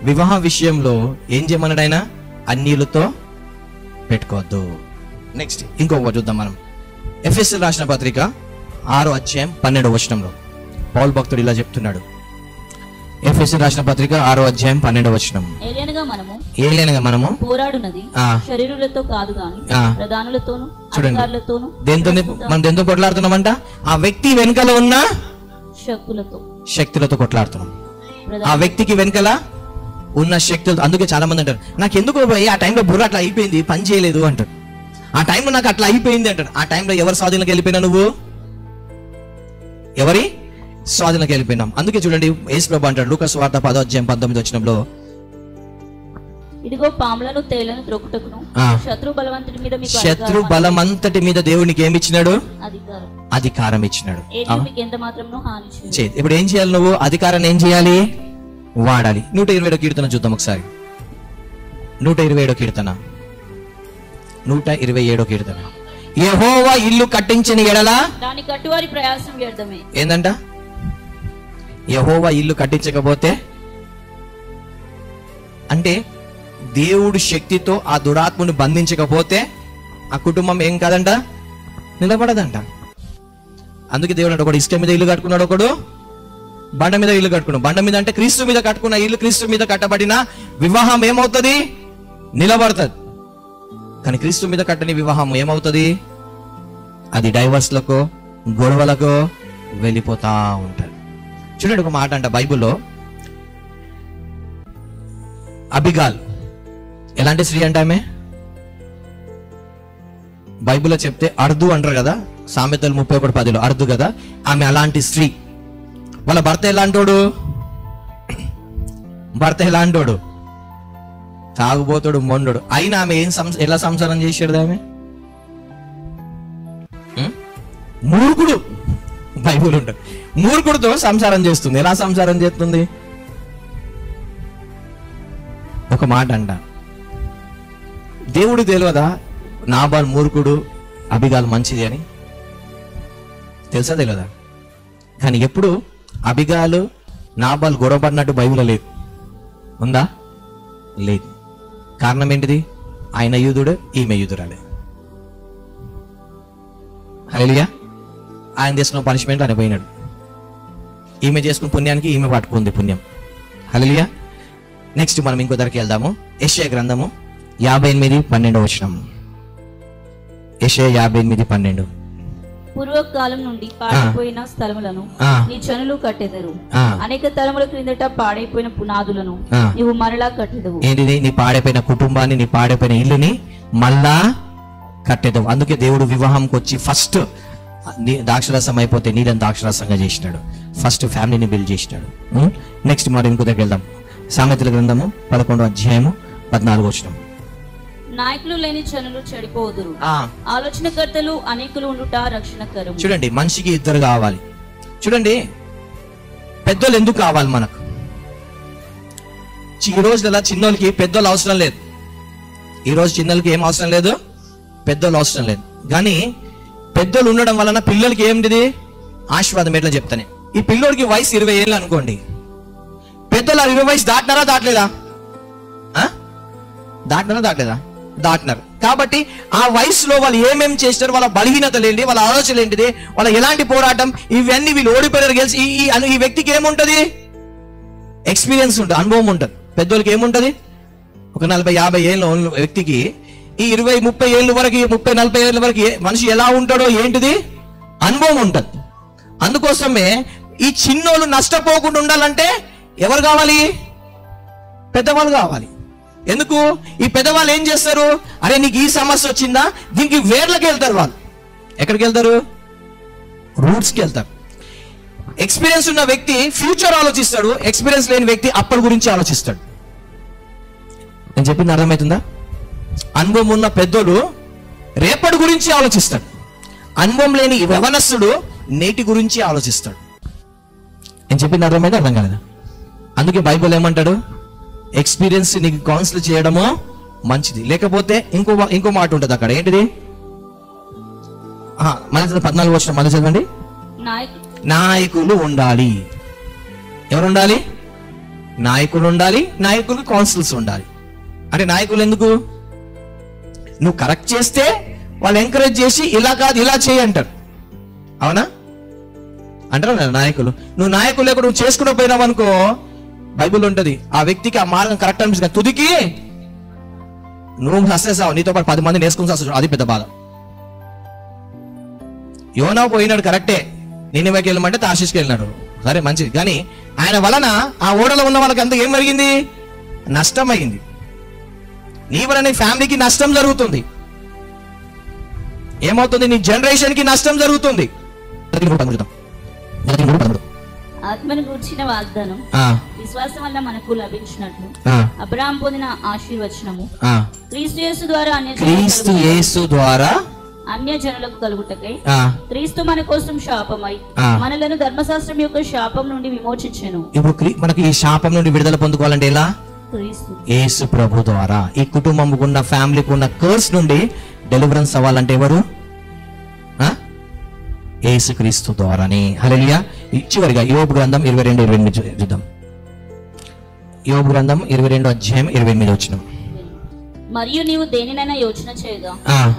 వివాహ విషయంలో ఏం చేయమన్నాడు ఆయన? అన్యులతో పెట్టుకోవద్దు. నెక్స్ట్ ఇంకొక చూద్దాం మనం. ఎఫెసీయులకు రాసిన పత్రిక 6వ అధ్యాయం 12వ వచనంలో పౌలు భక్తుడు ఇలా చెప్తున్నాడు. ఎఫెసీయులకు రాసిన పత్రిక 6వ అధ్యాయం 12వ వచనం. ఏలైనగా మనము పోరాడునది శరీరులతో కాదు గాని ప్రధానులతోను అధికారులతోను. మనం దేంతో కొట్లాడుతున్నామంట? ఆ వ్యక్తి వెనకాల ఉన్న శక్తులతో కొట్లాడుతున్నాం. ఆ వ్యక్తికి వెనకాల ఉన్న శక్తులతో. అందుకే చాలా మంది అంటారు, నాకు ఎందుకు ఆ టైంలో బుర్ర అట్లా అయిపోయింది, పని చేయలేదు అంటారు. ఆ టైంలో నాకు అట్లా అయిపోయింది అంటారు. ఆ టైంలో ఎవరి స్వాధీనంలోకి వెళ్ళిపోయినా? నువ్వు ఎవరి స్వాధీనంలోకి వెళ్ళిపోయినాం. అందుకే చూడండి, యేసు ప్రభువు అంటాడు లూకా సువార్త 10వ అధ్యాయం 19వ వచనంలో, ఇదిగో పాములను తేళ్లను త్రొక్కుటకును శత్రు బలమంతటి మీద దేవునికి ఏమి ఇచ్చినాడు? అధికారం ఇచ్చినాడు. ఇప్పుడు ఏం చేయాలి? నువ్వు అధికారాన్ని ఏం చేయాలి? వాడాలి. 127వ కీర్తన చూద్దాం ఒకసారి. 127వ కీర్తన. యెహోవా ఇల్లు కట్టించిన ఎడల దాని కట్టువారి ప్రయాసం వ్యర్థమే. ఏందంట? యెహోవా ఇల్లు కట్టించకపోతే అంటే దేవుడు శక్తితో ఆ దురాత్మను బంధించకపోతే ఆ కుటుంబం ఏం కాదంట, నిలబడదంట. అందుకే దేవుడు అంటే ఒకడు ఇసుక మీద ఇల్లు కట్టుకున్నాడు, ఒకడు బండ మీద ఇల్లు కట్టుకున్నాడు. బండ మీద అంటే క్రీస్తు మీద కట్టుకున్న ఇల్లు, క్రీస్తు మీద కట్టబడిన వివాహం ఏమవుతుంది? నిలబడుతుంది. కానీ క్రీస్తు మీద కట్టని వివాహం ఏమవుతుంది? అది డైవర్స్లకో గొడవలకో వెళ్ళిపోతా ఉంటారు. చూడండి, ఒక మాట అంట బైబిల్లో, అబిగాల్ ఎలాంటి స్త్రీ అంటే ఆమె బైబిల్లో చెప్తే అర్ధు అంటారు కదా, సామెతలు 31:10 అర్ధు కదా, ఆమె అలాంటి స్త్రీ. వాళ్ళ భర్త ఎలాంటోడు? తాగుబోతుడు, మొండోడు. అయినా ఆమె ఎలా సంసారం చేసాడు? ఆమె మూర్ఖుడు. బైబిల్ ఉంటుంది, మూర్ఖుడితో సంసారం చేస్తుంది. ఎలా సంసారం చేస్తుంది? ఒక మాట అంట, దేవుడు తెలియదా నాబాల్ మూర్ఖుడు అబిగాల్ మంచిది అని? తెలుసా తెలియదా? కానీ ఎప్పుడు అబిగాలు నాబాల్ గొడవపడినట్టు బైబిల్లో లేదు. ఉందా? లేదు. కారణం ఏంటిది? ఆయన యూదుడు, ఈమె యూదురాలే. హల్లెలూయా. ఆయన చేసుకున్న పనిష్మెంట్ ఆయన పోయినాడు, ఈమె చేసుకున్న పుణ్యానికి ఈమె పట్టుకుంది పుణ్యం. హల్లెలూయా. నెక్స్ట్ మనం ఇంకో దగ్గరికి వెళ్దాము. యెషయా గ్రంథము 58:12 వచనం. యెషయా 58:12. పూర్వకాలం నుండి పాడైపోయిన స్థలములను నీ జనులు కట్టెదరు, అనేక తరముల క్రిందట పాడైపోయిన పునాదులను నీవు మరలా కట్టెదవు. ఏంటిది? నీ పాడైపోయిన కుటుంబాన్ని, నీ పాడైపోయిన ఇల్లుని మళ్ళా కట్టెదవు. అందుకే దేవుడు వివాహంకి వచ్చి ఫస్ట్ ద్రాక్షరసం అయిపోతే నీళ్ళని ద్రాక్షరసంగా చేసినాడు. ఫస్ట్ ఫ్యామిలీని బిల్డ్ చేసినాడు. నెక్స్ట్ మరి ఇంకో దగ్గర వెళ్దాం. సామెతల గ్రంథము 11:14 వచనం. నాయకులు లేని జనులు చెడిపోదురు, ఆలోచనకర్తలు అనేకులు ఉండుట రక్షణకరం. చూడండి, మనిషికి ఇద్దరు కావాలి. చూడండి, పెద్దోళ్ళు ఎందుకు కావాలి మనకు? ఈ రోజులలో చిన్నోళ్ళకి పెద్దోళ్ళు అవసరం లేదు. ఈ రోజు చిన్నోళ్ళకి ఏం అవసరం లేదు, పెద్దోళ్ళు అవసరం లేదు. కానీ పెద్దోళ్ళు ఉండడం వలన పిల్లలకి ఏంటిది ఆశీర్వాదం. ఎట్లా చెప్తానే, ఈ పిల్లోడికి వయసు 20 ఏళ్ళు అనుకోండి, పెద్దోళ్ళు 20 వయసు దాటినారా దాటలేదా? దాటినారా? దాటినారు. కాబట్టి ఆ వయసులో వాళ్ళు ఏమేమి చేస్తారు, వాళ్ళ బలహీనతలు ఏంటి, వాళ్ళ ఆలోచనలు ఏంటిది, వాళ్ళ ఎలాంటి పోరాటం, ఇవన్నీ వీళ్ళు ఓడిపోయారు గెలిచి ఈ వ్యక్తికి ఏముంటది? ఎక్స్పీరియన్స్ ఉంటుంది, అనుభవం ఉంటుంది. పెద్దోళ్ళకి ఏముంటది? ఒక 40-50 ఏళ్ళ వ్యక్తికి ఈ 20-30 ఏళ్ళ వరకు, 30-40 ఏళ్ళ వరకు మనిషి ఎలా ఉంటాడో ఏంటిది అనుభవం ఉంటుంది. అందుకోసమే ఈ చిన్నోళ్ళు నష్టపోకుండా ఉండాలంటే ఎవరు కావాలి? పెద్దవాళ్ళు కావాలి. ఎందుకు? ఈ పెద్దవాళ్ళు ఏం చేస్తారు? అరే నీకు ఈ సమస్య వచ్చిందా, దీనికి వేర్లకి వెళ్తారు. వాళ్ళు ఎక్కడికి వెళ్తారు? రూట్స్కి వెళ్తారు. ఎక్స్పీరియన్స్ ఉన్న వ్యక్తి ఫ్యూచర్ ఆలోచిస్తాడు, ఎక్స్పీరియన్స్ లేని వ్యక్తి అప్పటి గురించి ఆలోచిస్తాడు. నేను చెప్పింది అర్థమవుతుందా? అనుభవం ఉన్న పెద్దోడు రేపటి గురించి ఆలోచిస్తాడు, అనుభవం లేని యవనస్తుడు నేటి గురించి ఆలోచిస్తాడు. నేను చెప్పింది అర్థమైతే అర్థం కాలేదా? అందుకే బైబిల్ ఏమంటాడు? ఎక్స్పీరియన్స్ నీకు కౌన్సిల్ చేయడము మంచిది. లేకపోతే ఇంకో మాట ఉంటుంది అక్కడ. ఏంటిది? మన 14 వచనం మళ్ళీ చదవండి. నాయకులు ఉండాలి. ఎవరు ఉండాలి? నాయకులు ఉండాలి. నాయకులు కౌన్సిల్స్ ఉండాలి. అంటే నాయకులు ఎందుకు? నువ్వు కరెక్ట్ చేస్తే వాళ్ళు ఎంకరేజ్ చేసి ఇలా కాదు ఇలా చేయి అంటారు. అవునా? అంటారు నాయకులు. నువ్వు నాయకులు లేకుండా నువ్వు చేసుకుని పోయినావు అనుకో, బైబిల్ ఉంటది, ఆ వ్యక్తికి ఆ మార్గం కరెక్ట్ అనిపిస్తుంది, తుదికి నువ్వు సక్సెస్, నీతో పాటు 10 మంది నేర్చుకుని సక్సెస్. అది పెద్ద బాధ. యోనా పోయినాడు కరెక్టే, నినివేకి వెళ్ళమంటే తార్షీష్కి వెళ్ళినాడు, సరే మంచిది. కానీ ఆయన వలన ఆ ఓడలో ఉన్న వాళ్ళకి అంతా ఏం జరిగింది? నష్టం అయింది. నీ వలన నీ ఫ్యామిలీకి నష్టం జరుగుతుంది. ఏమవుతుంది? నీ జనరేషన్ కి నష్టం జరుగుతుంది. ఆత్మను గూర్చిన వాగ్దానం విశ్వాసం వల్ల మనకు లభించినట్లు అబ్రహాం పొందిన ఆశీర్వచనము క్రీస్తు యేసు ద్వారా అన్యజనులకు కలుగుటకై క్రీస్తు మన కోసం శాపమై మనలను ధర్మశాస్త్రం యొక్క శాపం నుండి విమోచించెను. ఇప్పుడు మనకి ఈ శాపం నుండి విడుదల పొందుకోవాలంటే ఎలా? యేసు ప్రభు ద్వారా. ఈ కుటుంబంకు ఉన్న, ఫ్యామిలీకి ఉన్న కర్స్ నుండి డెలివరెన్స్ అవ్వాలంటే ఎవరు? యేసు క్రీస్తు ద్వారానే. హల్లెలూయా. చివరిగా యోబు గ్రంథం 22:28 చూద్దాం. యోబు గ్రంథం 22:28 వచనం. మరియు నీవు దేనినైనా యోచన చేయగా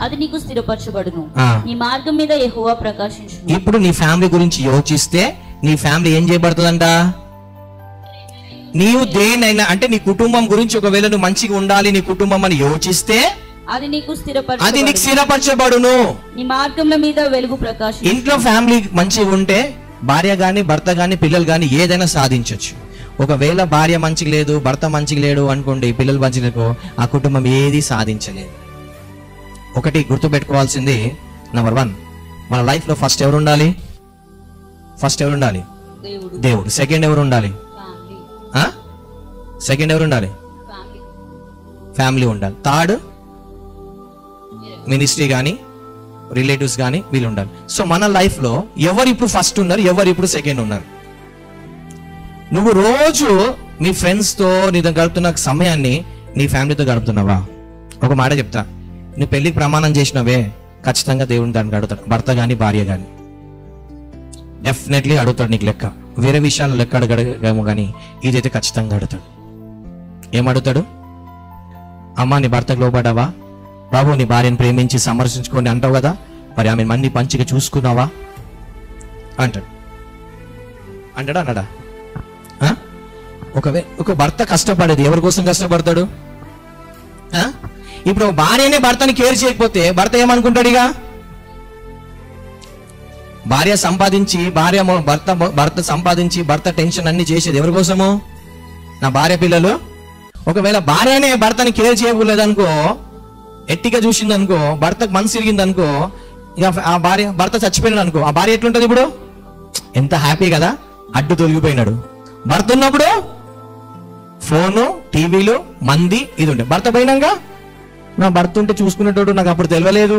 అది నీకు స్థిరపరచబడును, నీ మార్గం మీద యెహోవా ప్రకాశించును. ఇప్పుడు నీ ఫ్యామిలీ గురించి యోచిస్తే నీ ఫ్యామిలీ ఏం చేయబడుతుందంట? నీవు దేనైనా అంటే నీ కుటుంబం గురించి ఒకవేళ నువ్వు మంచిగా ఉండాలి నీ కుటుంబం అని యోచిస్తే అది నీకు స్థిరపరచబడును, నీ మార్గముల మీద వెలుగు ప్రకాశం. ఇంట్లో ఫ్యామిలీ మంచిగా ఉంటే భార్య గాని భర్త గాని పిల్లలు గాని ఏదైనా సాధించవచ్చు. ఒకవేళ భార్య మంచిగా లేదు, భర్త మంచిగా లేడు అనుకోండి, పిల్లలు మంచిగా లేకో, ఆ కుటుంబం ఏది సాధించలేదు. ఒకటి గుర్తుపెట్టుకోవాల్సింది, నెంబర్ 1, మన లైఫ్ లో ఫస్ట్ ఎవరు ఉండాలి? దేవుడు. సెకండ్ ఎవరు ఉండాలి? ఫ్యామిలీ ఉండాలి. థర్డ్ మినిస్ట్రీ కానీ రిలేటివ్స్ కానీ వీళ్ళు ఉండాలి. సో మన లైఫ్ లో ఎవరు ఇప్పుడు ఫస్ట్ ఉన్నారు, ఎవరు ఇప్పుడు సెకండ్ ఉన్నారు? నువ్వు రోజు మీ ఫ్రెండ్స్ తో నీ గడుపుతున్న సమయాన్ని నీ ఫ్యామిలీతో గడుపుతున్నావా? ఒక మాట చెప్తా, నువ్వు పెళ్లికి ప్రమాణం చేసినవే, ఖచ్చితంగా దేవుని దానికి అడుగుతాడు. భర్త కానీ భార్య కానీ డెఫినెట్లీ అడుగుతాడు నీకు లెక్క. వేరే విషయాలు లెక్క అడగడమేమో కానీ ఇదైతే ఖచ్చితంగా అడుగుతాడు. ఏమడుగుతాడు? అమ్మా నీ భర్తకు లోబడ్డావా? బాబు నీ భార్యను ప్రేమించి సమర్శించుకోండి అంటావు కదా, మరి ఆమె మన్ని పంచిగా చూసుకున్నావా అంటాడు. అంటాడా అన్నాడా? ఒక భర్త కష్టపడేది ఎవరి కోసం కష్టపడతాడు? ఇప్పుడు భార్యనే భర్తని కేర్ చేయకపోతే భర్త ఏమనుకుంటాడు? ఇక భార్య సంపాదించి భర్త సంపాదించి భర్త టెన్షన్ అన్ని చేసేది ఎవరి కోసము? నా భార్య పిల్లలు. ఒకవేళ భార్యనే భర్తని కేర్ చేయకూడదనుకో, ఎట్టిగా చూసిందనుకో, భర్తకు మనసు తిరిగిందనుకో, ఇక ఆ భర్త చచ్చిపోయినాడు అనుకో, ఆ భార్య ఎట్లుంటది? ఇప్పుడు ఎంత హ్యాపీ కదా, అడ్డు తొలగిపోయినాడు. భర్త ఉన్నప్పుడు ఫోను, టీవీలు, మంది ఇది ఉంటే, భర్త పోయినాక నా భర్త ఉంటే చూసుకునేటోడు నాకు అప్పుడు తెలియలేదు.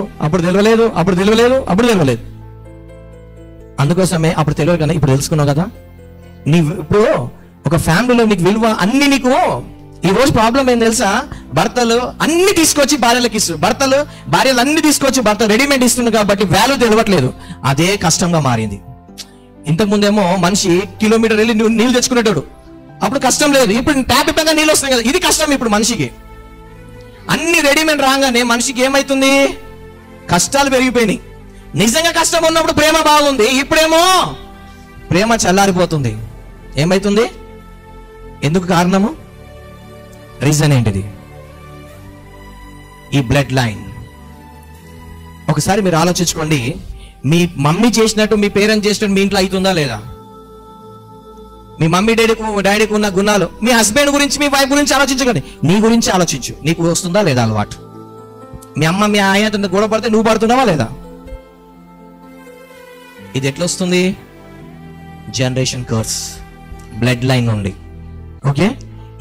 అందుకోసమే అప్పుడు తెలియదు కదా, ఇప్పుడు తెలుసుకున్నావు కదా. ఇప్పుడు ఒక ఫ్యామిలీలో నీకు విలువ అన్ని, నీకు ఈ రోజు ప్రాబ్లం ఏం తెలుసా? భర్తలు అన్ని తీసుకొచ్చి భార్యలకు ఇస్తారు, భార్యలు అన్ని తీసుకొచ్చి భర్త రెడీమేడ్ ఇస్తుంది కాబట్టి వాల్యూ తెలియట్లేదు. అదే కష్టంగా మారింది. ఇంతకుముందేమో మనిషి కిలోమీటర్ వెళ్ళి నీళ్ళు తెచ్చుకునేటోడు, అప్పుడు కష్టం లేదు. ఇప్పుడు ట్యాప్ ఇప్పగా నీళ్ళు వస్తున్నాయి కదా, ఇది కష్టం ఇప్పుడు మనిషికి. అన్ని రెడీమేడ్ రాగానే మనిషికి ఏమైతుంది? కష్టాలు పెరిగిపోయినాయి. నిజంగా కష్టం ఉన్నప్పుడు ప్రేమ బాగుంది, ఇప్పుడేమో ప్రేమ చల్లారిపోతుంది. ఏమైతుంది? ఎందుకు కారణము? రీజన్ ఏంటిది? ఈ బ్లడ్ లైన్. ఒకసారి మీరు ఆలోచించుకోండి, మీ మమ్మీ చేసినట్టు మీ పేరెంట్స్ చేసినట్టు మీ ఇంట్లో అవుతుందా లేదా? మీ మమ్మీ డాడీకి ఉన్న గుణాలు మీ హస్బెండ్ గురించి, మీ వైఫ్ గురించి ఆలోచించకండి, నీ గురించి ఆలోచించు. నీకు వస్తుందా లేదా అలవాటు? మీ అమ్మ మీ ఆయనతో గొడవ పడితే నువ్వు పడుతున్నావా లేదా? ఇది ఎట్లా వస్తుంది? జనరేషన్ కర్స్, బ్లడ్ లైన్ నుండి. ఓకే,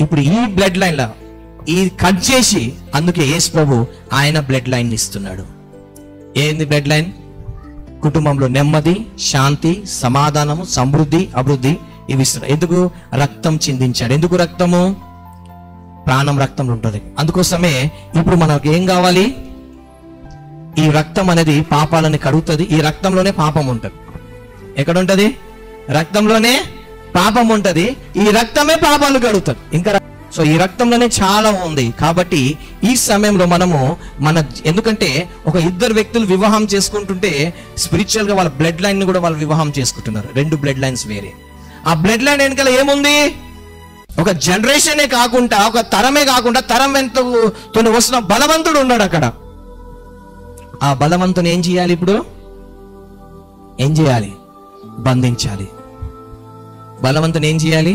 ఇప్పుడు ఈ బ్లడ్ లైన్ లా ఈ కట్ చేసి, అందుకే యేసు ప్రభు ఆయన బ్లడ్ లైన్ ఇస్తున్నాడు. ఏంది బ్లడ్ లైన్? కుటుంబంలో నెమ్మది, శాంతి, సమాధానము, సమృద్ధి, అభివృద్ధి ఇవి ఇస్తున్నాడు. ఎందుకు? రక్తం చిందించాడు. ఎందుకు రక్తము? ప్రాణం రక్తంలో ఉంటుంది. అందుకోసమే ఇప్పుడు మనకు ఏం కావాలి? ఈ రక్తం అనేది పాపాలని కడుగుతుంది. ఈ రక్తంలోనే పాపం ఉంటుంది. ఎక్కడ ఉంటది? రక్తంలోనే పాపం ఉంటది. ఈ రక్తమే పాపాలు కడుగుతుంది. ఇంకా సో ఈ రక్తంలోనే చాలా ఉంది. కాబట్టి ఈ సమయంలో మనము ఎందుకంటే ఒక ఇద్దరు వ్యక్తులు వివాహం చేసుకుంటుంటే స్పిరిచువల్ గా వాళ్ళ బ్లడ్ లైన్ ని కూడా వాళ్ళు వివాహం చేసుకుంటున్నారు. రెండు బ్లడ్ లైన్స్ వేరే. ఆ బ్లడ్ లైన్ వెనకాల ఏముంది? ఒక జనరేషనే కాకుండా, ఒక తరమే కాకుండా, తరం ఎంతో వస్తున్న బలవంతుడు ఉన్నాడు అక్కడ. ఆ బలవంతుని ఏం చేయాలి? ఇప్పుడు ఏం చేయాలి? బంధించాలి. బలవంతుని ఏం చేయాలి?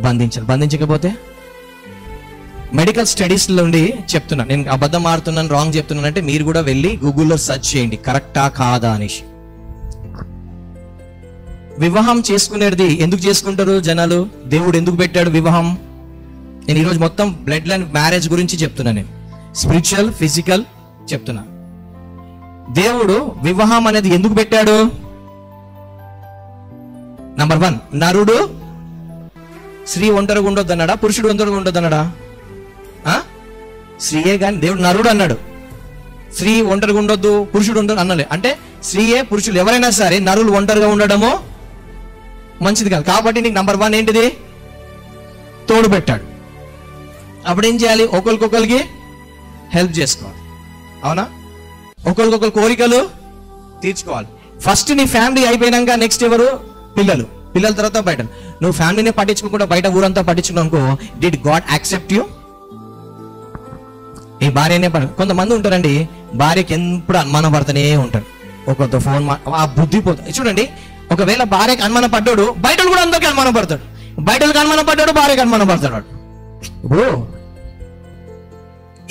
బంధించాలి. బంధించకపోతే మెడికల్ స్టడీస్ నుండి చెప్తున్నాను, నేను అబద్ధం ఆడుతున్నాను, రాంగ్ చెప్తున్నాను అంటే మీరు కూడా వెళ్ళి గూగుల్లో సెర్చ్ చేయండి, కరెక్టా కాదా అనేసి. వివాహం చేసుకునేది ఎందుకు చేసుకుంటారు జనాలు? దేవుడు ఎందుకు పెట్టాడు వివాహం? నేను ఈరోజు మొత్తం బ్లడ్ లైన్ మ్యారేజ్ గురించి చెప్తున్నా, నేను స్పిరిచువల్, ఫిజికల్ చెప్తున్నా. దేవుడు వివాహం అనేది ఎందుకు పెట్టాడు? నంబర్ 1, నరుడు స్త్రీ ఒంటరిగా ఉండొద్దు అన్నాడా? పురుషుడు ఒంటరిగా ఉండొద్దు అన్నాడా? స్త్రీయే కానీ దేవుడు నరుడు అన్నాడు. స్త్రీ ఒంటరిగా ఉండొద్దు, పురుషుడు ఉండదు అన్నలే. అంటే స్త్రీయే పురుషులు ఎవరైనా సరే నరులు ఒంటరిగా ఉండడము మంచిది కాదు. కాబట్టి నీకు నంబర్ 1 ఏంటిది? తోడు పెట్టాడు. అప్పుడు ఏం చేయాలి? ఒకరికొకరికి హెల్ప్ చేసుకోవాలి. అవునా? ఒకరికొకరు కోరికలు తీర్చుకోవాలి. ఫస్ట్ నీ ఫ్యామిలీ అయిపోయినాక నెక్స్ట్ ఎవరు? పిల్లలు. పిల్లల తర్వాత బయట. నువ్వు ఫ్యామిలీని పట్టించుకోకుండా బయట ఊరంతా పట్టించుకున్నావు అనుకో, డిడ్ గాడ్ యాక్సెప్ట్ యూ? ఈ భార్యనే కొంతమంది ఉంటారండి, భార్యకి ఎప్పుడు అనుమానం పడుతూనే ఉంటారు. ఒకరితో ఫోన్ ఆ బుద్ధి పోతుంది. చూడండి, ఒకవేళ భార్యకి అనుమానం పడ్డాడు, బయట కూడా అందరికీ అనుమానం పడతాడు. బయటకు అనుమానం పడ్డాడు, భార్యకి అనుమానం పడతాడు. ఇప్పుడు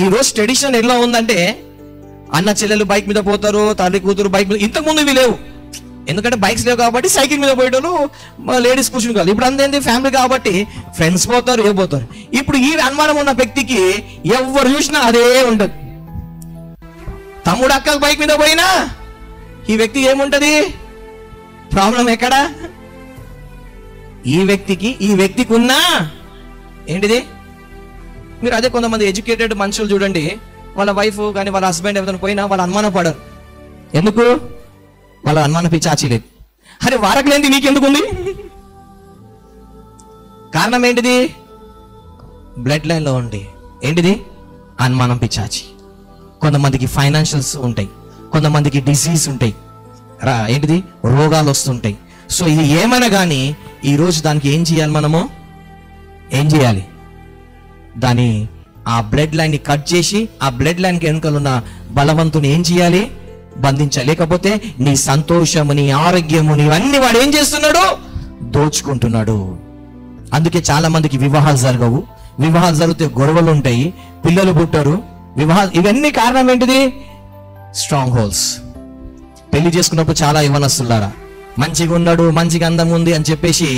ఈరోజు ట్రెడిషన్ ఎలా ఉందంటే, అన్న చెల్లెలు బైక్ మీద పోతారు, తల్లి కూతురు బైక్ మీద. ఇంతకు ముందు ఇవి లేవు, ఎందుకంటే బైక్స్ లేవు కాబట్టి సైకిల్ మీద పోయేటోళ్ళు, లేడీస్ కూర్చుని కాదు. ఇప్పుడు అంతేంది, ఫ్యామిలీ కాబట్టి ఫ్రెండ్స్ పోతారు, ఏ పోతారు. ఇప్పుడు ఈ అనుమానం ఉన్న వ్యక్తికి ఎవరు చూసినా అదే ఉండదు. తమ్ముడు అక్కకు బైక్ మీద పోయినా ఈ వ్యక్తి ఏముంటది? ప్రాబ్లం ఎక్కడ? ఈ వ్యక్తికి ఉన్నా ఏంటిది? మీరు అదే కొంతమంది ఎడ్యుకేటెడ్ మనుషులు చూడండి, వాళ్ళ వైఫ్ కానీ వాళ్ళ హస్బెండ్ ఎవరైనా పోయినా వాళ్ళు అనుమానం పడరు. ఎందుకు? వాళ్ళ అనుమాన పిచ్చాచి లేదు. అరే వారకులేంది నీకెందుకుంది? కారణం ఏంటిది? బ్లడ్ లైన్లో ఉండి ఏంటిది? అనుమానం పిచ్చాచి. కొంతమందికి ఫైనాన్షియల్స్ ఉంటాయి, కొంతమందికి డిసీజ్ ఉంటాయి, ఏంటిది రోగాలు వస్తుంటాయి. సో ఇది ఏమైనా కానీ ఈరోజు దానికి ఏం చేయాలి? మనము ఏం చేయాలి? దాని ఆ బ్లడ్ లైన్ని కట్ చేసి ఆ బ్లడ్ లైన్కి వెనుకలున్న బలవంతుని ఏం చేయాలి? బంధించాలి. లేకపోతే నీ సంతోషము, నీ ఆరోగ్యము, నీవన్నీ వాడు ఏం చేస్తున్నాడు? దోచుకుంటున్నాడు. అందుకే చాలా మందికి వివాహాలు జరగవు, వివాహాలు జరిగితే గొడవలు ఉంటాయి, పిల్లలు పుట్టరు, వివాహాలు. ఇవన్నీ కారణం ఏంటిది? Strong holes. పెళ్లి చేసుకున్నప్పుడు చాలా యవ్వనస్తులారా మంచిగా ఉన్నాడు, మంచిగా అందం ఉంది అని చెప్పేసి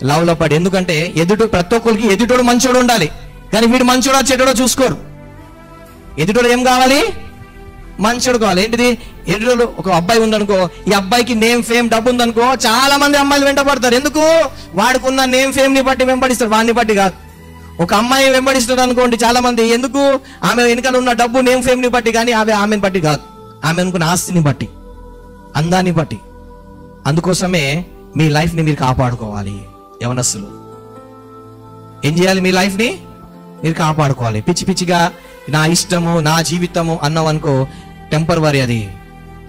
లవ్లో పడి, ఎందుకంటే ప్రతి ఒక్కరికి ఎదుటోడు మంచోడు ఉండాలి, కానీ వీడు మంచోడా చెడ్డోడో చూసుకోరు. ఎదుటోడు ఏం కావాలి? మంచోడు కావాలి. ఏంటిది? ఎదుటోడు ఒక అబ్బాయి ఉందనుకో, ఈ అబ్బాయికి నేమ్ ఫేమ్ డబ్బు ఉందనుకో, చాలా మంది అమ్మాయిలు వెంట పడతారు. ఎందుకు? వాడుకున్న నేమ్ ఫేమ్ ని బట్టి వెంబడిస్తారు, వాడిని బట్టి కాదు. ఒక అమ్మాయి వెంబడిస్తారు అనుకోండి చాలా మంది, ఎందుకు? ఆమె వెనుకలు ఉన్న డబ్బు నేమ్ ఫేమ్ ని బట్టి, కానీ ఆమెను బట్టి కాదు, ఆమె అనుకున్న ఆస్తిని బట్టి, అందాన్ని బట్టి. అందుకోసమే మీ లైఫ్ ని మీరు కాపాడుకోవాలి. యవనస్తులు ఏం చేయాలి? మీ లైఫ్ ని మీరు కాపాడుకోవాలి. పిచ్చి పిచ్చిగా నా ఇష్టము, నా జీవితము అన్నావు అనుకో, టెంపరవరీ, అది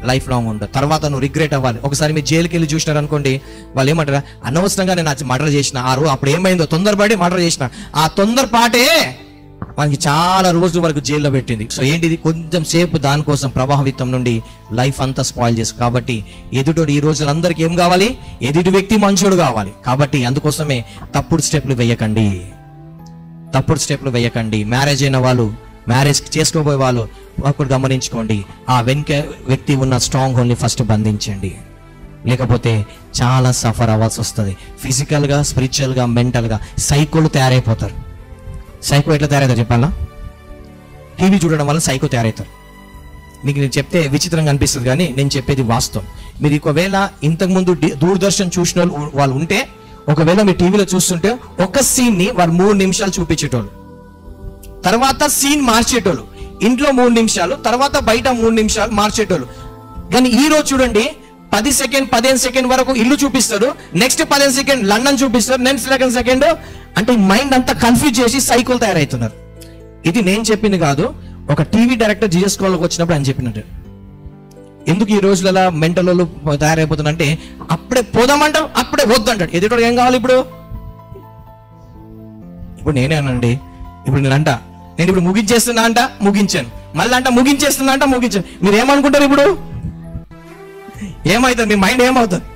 లైఫ్ లాంగ్ ఉండదు. తర్వాత నువ్వు రిగ్రెట్ అవ్వాలి. ఒకసారి మీరు జైలుకి వెళ్ళి చూసినారు అనుకోండి, వాళ్ళు ఏమంటారా? అనవసరంగా నేను మర్డర్ చేసిన, అప్పుడు ఏమైందో తొందరపడి మర్డర్ చేసిన, ఆ తొందరపాటే మనకి చాలా రోజుల వరకు జైల్లో పెట్టింది. సో ఏంటిది? కొంచెం సేపు దానికోసం ప్రభావితం నుండి లైఫ్ అంతా స్పాయిల్ చేసు. కాబట్టి ఎదుటోడు ఈ రోజులు అందరికి ఏం కావాలి? ఎదుటి వ్యక్తి మంచోడు కావాలి. కాబట్టి అందుకోసమే తప్పుడు స్టెప్లు వేయకండి, తప్పుడు స్టెప్లు వేయకండి. మ్యారేజ్ అయిన వాళ్ళు, మ్యారేజ్ చేసుకోబోయే వాళ్ళు ఒకటి గమనించుకోండి, ఆ వెనుక వ్యక్తి ఉన్న స్ట్రాంగ్ హోల్ని ఫస్ట్ బంధించండి. లేకపోతే చాలా సఫర్ అవ్వాల్సి వస్తుంది. ఫిజికల్గా, స్పిరిచువల్గా, మెంటల్గా సైకోలు తయారైపోతారు. సైకో ఎట్లా తయారవుతారు చెప్పాలా? టీవీ చూడడం వల్ల సైకో తయారవుతారు. మీకు నేను చెప్తే విచిత్రంగా అనిపిస్తుంది, కానీ నేను చెప్పేది వాస్తవం. మీరు ఒకవేళ ఇంతకుముందు దూరదర్శన్ చూసిన వాళ్ళు ఉంటే, ఒకవేళ మీరు టీవీలో చూస్తుంటే ఒక సీన్ ని వాళ్ళు 3 నిమిషాలు చూపించేటోళ్ళు, తర్వాత సీన్ మార్చేటోళ్ళు. ఇంట్లో 3 నిమిషాలు, తర్వాత బయట 3 నిమిషాలు మార్చేటోళ్ళు. కానీ ఈ రోజు చూడండి, 10 సెకండ్ 15 సెకండ్ వరకు ఇల్లు చూపిస్తారు, నెక్స్ట్ 15 సెకండ్ లండన్ చూపిస్తారు, నెక్స్ట్ సెకండ్ అంటే మైండ్ అంతా కన్ఫ్యూజ్ చేసి సైకిల్ తయారవుతున్నారు. ఇది నేను చెప్పింది కాదు, ఒక టీవీ డైరెక్టర్ జీసస్ కాల్కి వచ్చినప్పుడు ఆయన చెప్పినట్టు. ఎందుకు ఈ రోజులలో మెంటల్ వాళ్ళు తయారైపోతుందంటే, అప్పుడే పోదామంటాం, అప్పుడే వద్దంటాడు. ఎదుటోడు ఏం కావాలి? ఇప్పుడు నేనేనండి, ఇప్పుడు నేను ఇప్పుడు ముగించేస్తున్నా అంట, ముగించాను, మళ్ళీ అంట ముగించేస్తున్నా అంట, ముగించాను. మీరు ఏమనుకుంటారు? ఇప్పుడు ఏమవుతుంది? మీ మైండ్ ఏమవుతుంది?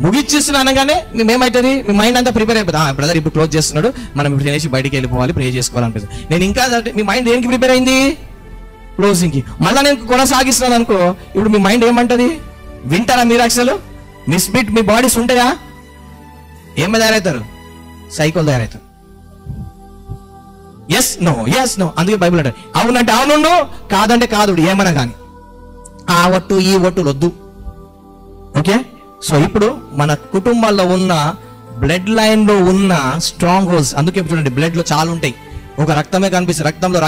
ముగించేస్తున్నా అనగానే మేమవుతుంది? మీ మైండ్ అంతా ప్రిపేర్ అయిపోతుంది. బ్రదర్ ఇప్పుడు క్లోజ్ చేస్తున్నాడు, మనం ఇప్పుడు తినేసి బయటికి వెళ్ళిపోవాలి, ప్రే చేసుకోవాలనిపిస్తుంది. నేను ఇంకా మీ మైండ్ దేనికి ప్రిపేర్ అయింది? క్లోజింగ్కి. మళ్ళీ నేను కొనసాగిస్తున్నాను అనుకో, ఇప్పుడు మీ మైండ్ ఏమంటది? వింటారా మీరు? అసలు మీ స్పిరిట్, మీ బాడీస్ ఉంటాయా? ఏమి తయారవుతారు? సైకోలు తయారవుతారు. Yes no, yes no. అందుకే బైబిల్ అంటారు, అవునంటే అవును, కాదంటే కాదు, ఏమన్నా కానీ ఆ ఒట్టు ఈ ఒట్టులు వద్దు. ఓకే? సో ఇప్పుడు మన కుటుంబాల్లో ఉన్న బ్లడ్ లైన్ లో ఉన్న స్ట్రాంగ్ హోల్స్, అందుకే చూడండి బ్లడ్ లో చాలా ఉంటాయి. ఒక రక్తమే కనిపిస్తుంది, రక్తంలో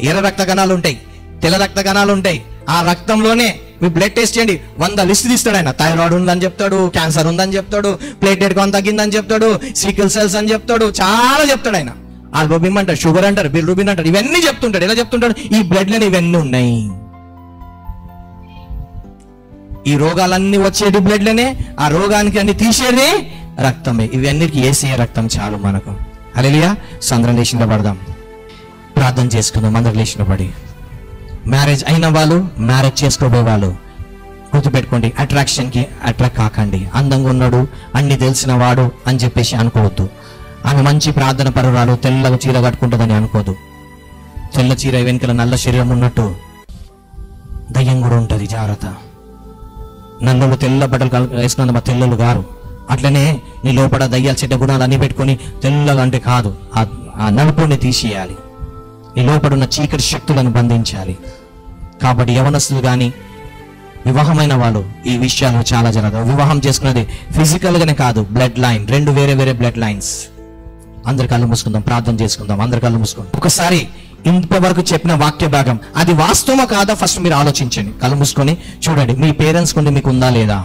ఎర్ర రక్త కణాలు ఉంటాయి, తెల్ల రక్త కణాలు ఉంటాయి. ఆ రక్తంలోనే మీ బ్లడ్ టెస్ట్ చేయండి, 100 లిస్ట్ తీస్తాడు ఆయన. థైరాయిడ్ ఉందని చెప్తాడు, క్యాన్సర్ ఉందని చెప్తాడు, ప్లేటెడ్ కౌంట్ తగ్గిందని చెప్తాడు, సీకిల్ సెల్స్ అని చెప్తాడు, చాలా చెప్తాడు ఆయన. ఆల్బమిన్ అంటారు, షుగర్ అంటారు, బిల్రూబిన్ అంటారు, ఇవన్నీ చెప్తుంటాడు. ఎలా చెప్తుంటాడు? ఈ బ్లడ్ లోనే ఇవన్నీ ఉన్నాయి. ఈ రోగాలన్నీ వచ్చేది బ్లడ్ లోనే, ఆ రోగానికి అన్ని తీసేది రక్తమే. ఇవన్నిటికి యేసయ్య రక్తం చాలు మనకు. హల్లెలూయా. సంద్రం లేచిన పడదాం, ప్రార్థన చేసుకుందాం. అందరు లేచిన పడి. మ్యారేజ్ అయిన వాళ్ళు, మ్యారేజ్ చేసుకోబోయే వాళ్ళు గుర్తుపెట్టుకోండి, అట్రాక్షన్కి అట్రాక్ట్ కాకండి. అందంగా ఉన్నాడు, అన్ని తెలిసిన వాడు అని చెప్పేసి అనుకోవద్దు. ఆమె మంచి ప్రార్థన పరురాలు, తెల్లగా చీర కట్టుకుంటుందని అనుకోదు. తెల్ల చీర వెనుకల నల్ల శరీరం ఉన్నట్టు దయ్యం కూడా ఉంటుంది, జాగ్రత్త. నల్లలు తెల్ల బట్టలు వేసుకున్న మా తెల్లలు గారు. అట్లనే నీ లోపల దయ్యాలు చెడ్డ గుణాలు అన్ని పెట్టుకొని తెల్లగా అంటే కాదు, ఆ నలుపుని తీసేయాలి, నీ లోపల ఉన్న చీకటి శక్తులను బంధించాలి. కాబట్టి యవనస్తులు కానీ వివాహమైన వాళ్ళు ఈ విషయాలు చాలా జరగదు. వివాహం చేసుకున్నది ఫిజికల్ గానే కాదు, బ్లడ్ లైన్, 2 వేరే వేరే బ్లడ్ లైన్స్. అందరి కళ్ళు మూసుకుందాం, ప్రార్థన చేసుకుందాం. అందరి కళ్ళు మూసుకుందాం. ఒకసారి ఇంతవరకు చెప్పిన వాక్య భాగం అది వాస్తవమా కాదా ఫస్ట్ మీరు ఆలోచించండి. కళ్ళు మూసుకొని చూడండి, మీ పేరెంట్స్ కొంటే మీకు ఉందా లేదా?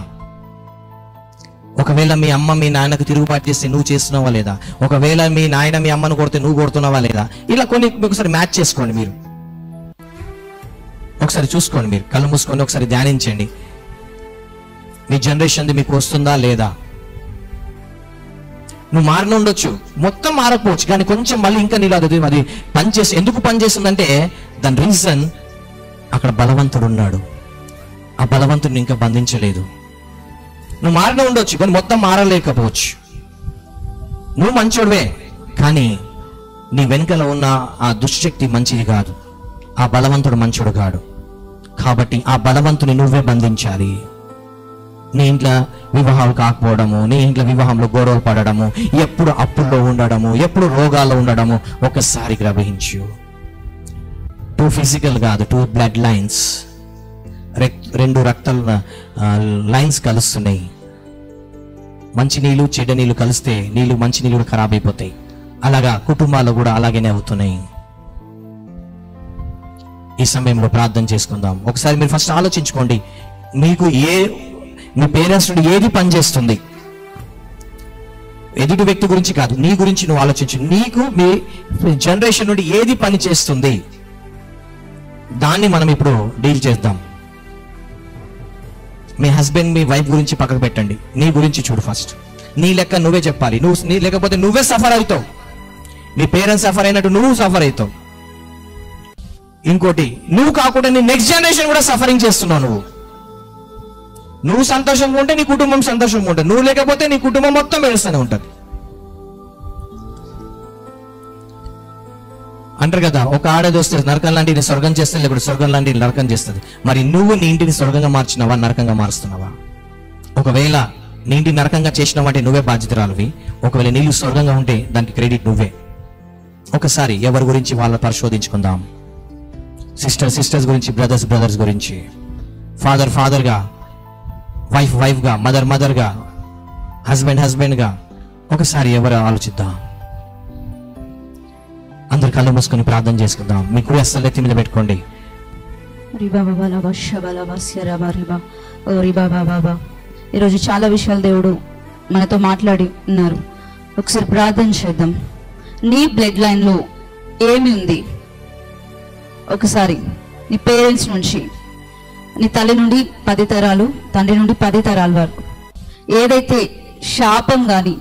ఒకవేళ మీ అమ్మ మీ నాన్నకు తిరుగుబాటు చేస్తే నువ్వు చేస్తున్నావా లేదా? ఒకవేళ మీ నాయన మీ అమ్మను కొడితే నువ్వు కొడుతున్నావా లేదా? ఇలా కొన్ని ఒకసారి మ్యాచ్ చేసుకోండి. మీరు ఒకసారి చూసుకోండి, మీరు కళ్ళు మూసుకొని ఒకసారి ధ్యానించండి. మీ జనరేషన్ మీకు వస్తుందా లేదా? నువ్వు మారిన ఉండొచ్చు, మొత్తం మారకపోవచ్చు, కానీ కొంచెం మళ్ళీ ఇంకా నీళ్ళు అది పనిచేసి ఎందుకు పనిచేస్తుందంటే దాని రీజన్ అక్కడ బలవంతుడు ఉన్నాడు. ఆ బలవంతుడిని ఇంకా బంధించలేదు. నువ్వు మారిన ఉండొచ్చు కానీ మొత్తం మారలేకపోవచ్చు. నువ్వు మంచోడువే కానీ నీ వెనుకల ఉన్న ఆ దుశ్శక్తి మంచిది కాదు, ఆ బలవంతుడు మంచోడు కాడు. కాబట్టి ఆ బలవంతుని నువ్వే బంధించాలి. నీ ఇంట్లో వివాహాలు కాకపోవడము, నీ ఇంట్లో వివాహంలో గొడవలు పడడము, ఎప్పుడు అప్పుల్లో ఉండడము, ఎప్పుడు రోగాల్లో ఉండడము ఒకసారి గ్రహించు. 2 ఫిజికల్ కాదు, 2 బ్లడ్ లైన్స్, 2 రక్త లైన్స్ కలుస్తున్నాయి. మంచి నీళ్ళు చెడ్డ నీళ్ళు కలిస్తే నీళ్ళు మంచి నీళ్ళు ఖరాబ్ అయిపోతాయి. అలాగా కుటుంబాలు కూడా అలాగనే అవుతున్నాయి. ఈ సమయంలో ప్రార్థన చేసుకుందాం. ఒకసారి మీరు ఫస్ట్ ఆలోచించుకోండి, మీకు మీ పేరెంట్స్ నుండి ఏది పనిచేస్తుంది? ఎదుటి వ్యక్తి గురించి కాదు, నీ గురించి నువ్వు ఆలోచించు. నీకు మీ జనరేషన్ నుండి ఏది పని చేస్తుంది? దాన్ని మనం ఇప్పుడు డీల్ చేద్దాం. మీ హస్బెండ్ మీ వైఫ్ గురించి పక్కకు పెట్టండి, నీ గురించి చూడు. ఫస్ట్ నీ లెక్క నువ్వే చెప్పాలి. నీ లేకపోతే నువ్వే సఫర్ అవుతావు. నీ పేరెంట్స్ సఫర్ అయినట్టు నువ్వు సఫర్ అవుతావు. ఇంకోటి, నువ్వు కాకుండా నీ నెక్స్ట్ జనరేషన్ కూడా సఫరింగ్ చేస్తున్నావు. నువ్వు సంతోషంగా ఉంటే నీ కుటుంబం సంతోషంగా ఉంటుంది, నువ్వు లేకపోతే నీ కుటుంబం మొత్తం ఏడుస్తూనే ఉంటుంది. అంటారు కదా, ఒక ఆడది వస్తే నరకం లాంటిది స్వర్గం చేస్తుంది, లేకపోతే స్వర్గం లాంటిది నరకం చేస్తుంది. మరి నువ్వు నీ ఇంటిని స్వర్గంగా మార్చినావా, నరకంగా మారుస్తున్నావా? ఒకవేళ నీ ఇంటిని నరకంగా చేసినావంటే నువ్వే బాధ్యతరాలివి. ఒకవేళ నీళ్ళు స్వర్గంగా ఉంటే దానికి క్రెడిట్ నువ్వే. ఒకసారి ఎవరి గురించి వాళ్ళ పరిశోధించుకుందాం. సిస్టర్స్ గురించి, బ్రదర్స్ గురించి, ఫాదర్ గా, వైఫ్ గా, మదర్ గా, హస్బెండ్ గా ఒకసారి ఎవరు ఆలోచిద్దాం. అందరు కళ్ళు మూసుకొని ప్రార్థన చేసుకుందాం. మీ కుడి హస్తాలు ఎత్తి మీద పెట్టుకోండి. ఈరోజు చాలా విషయాలు దేవుడు మనతో మాట్లాడి ఉన్నారు. ఒకసారి ప్రార్థన చేద్దాం. నీ బ్లడ్ లైన్ లో ఏమి ఉంది? ఒకసారి నీ పేరెంట్స్ నుంచి, నీ తల్లి నుండి 10 తరాలు, తండ్రి నుండి 10 తరాల వరకు ఏదైతే శాపం గాని,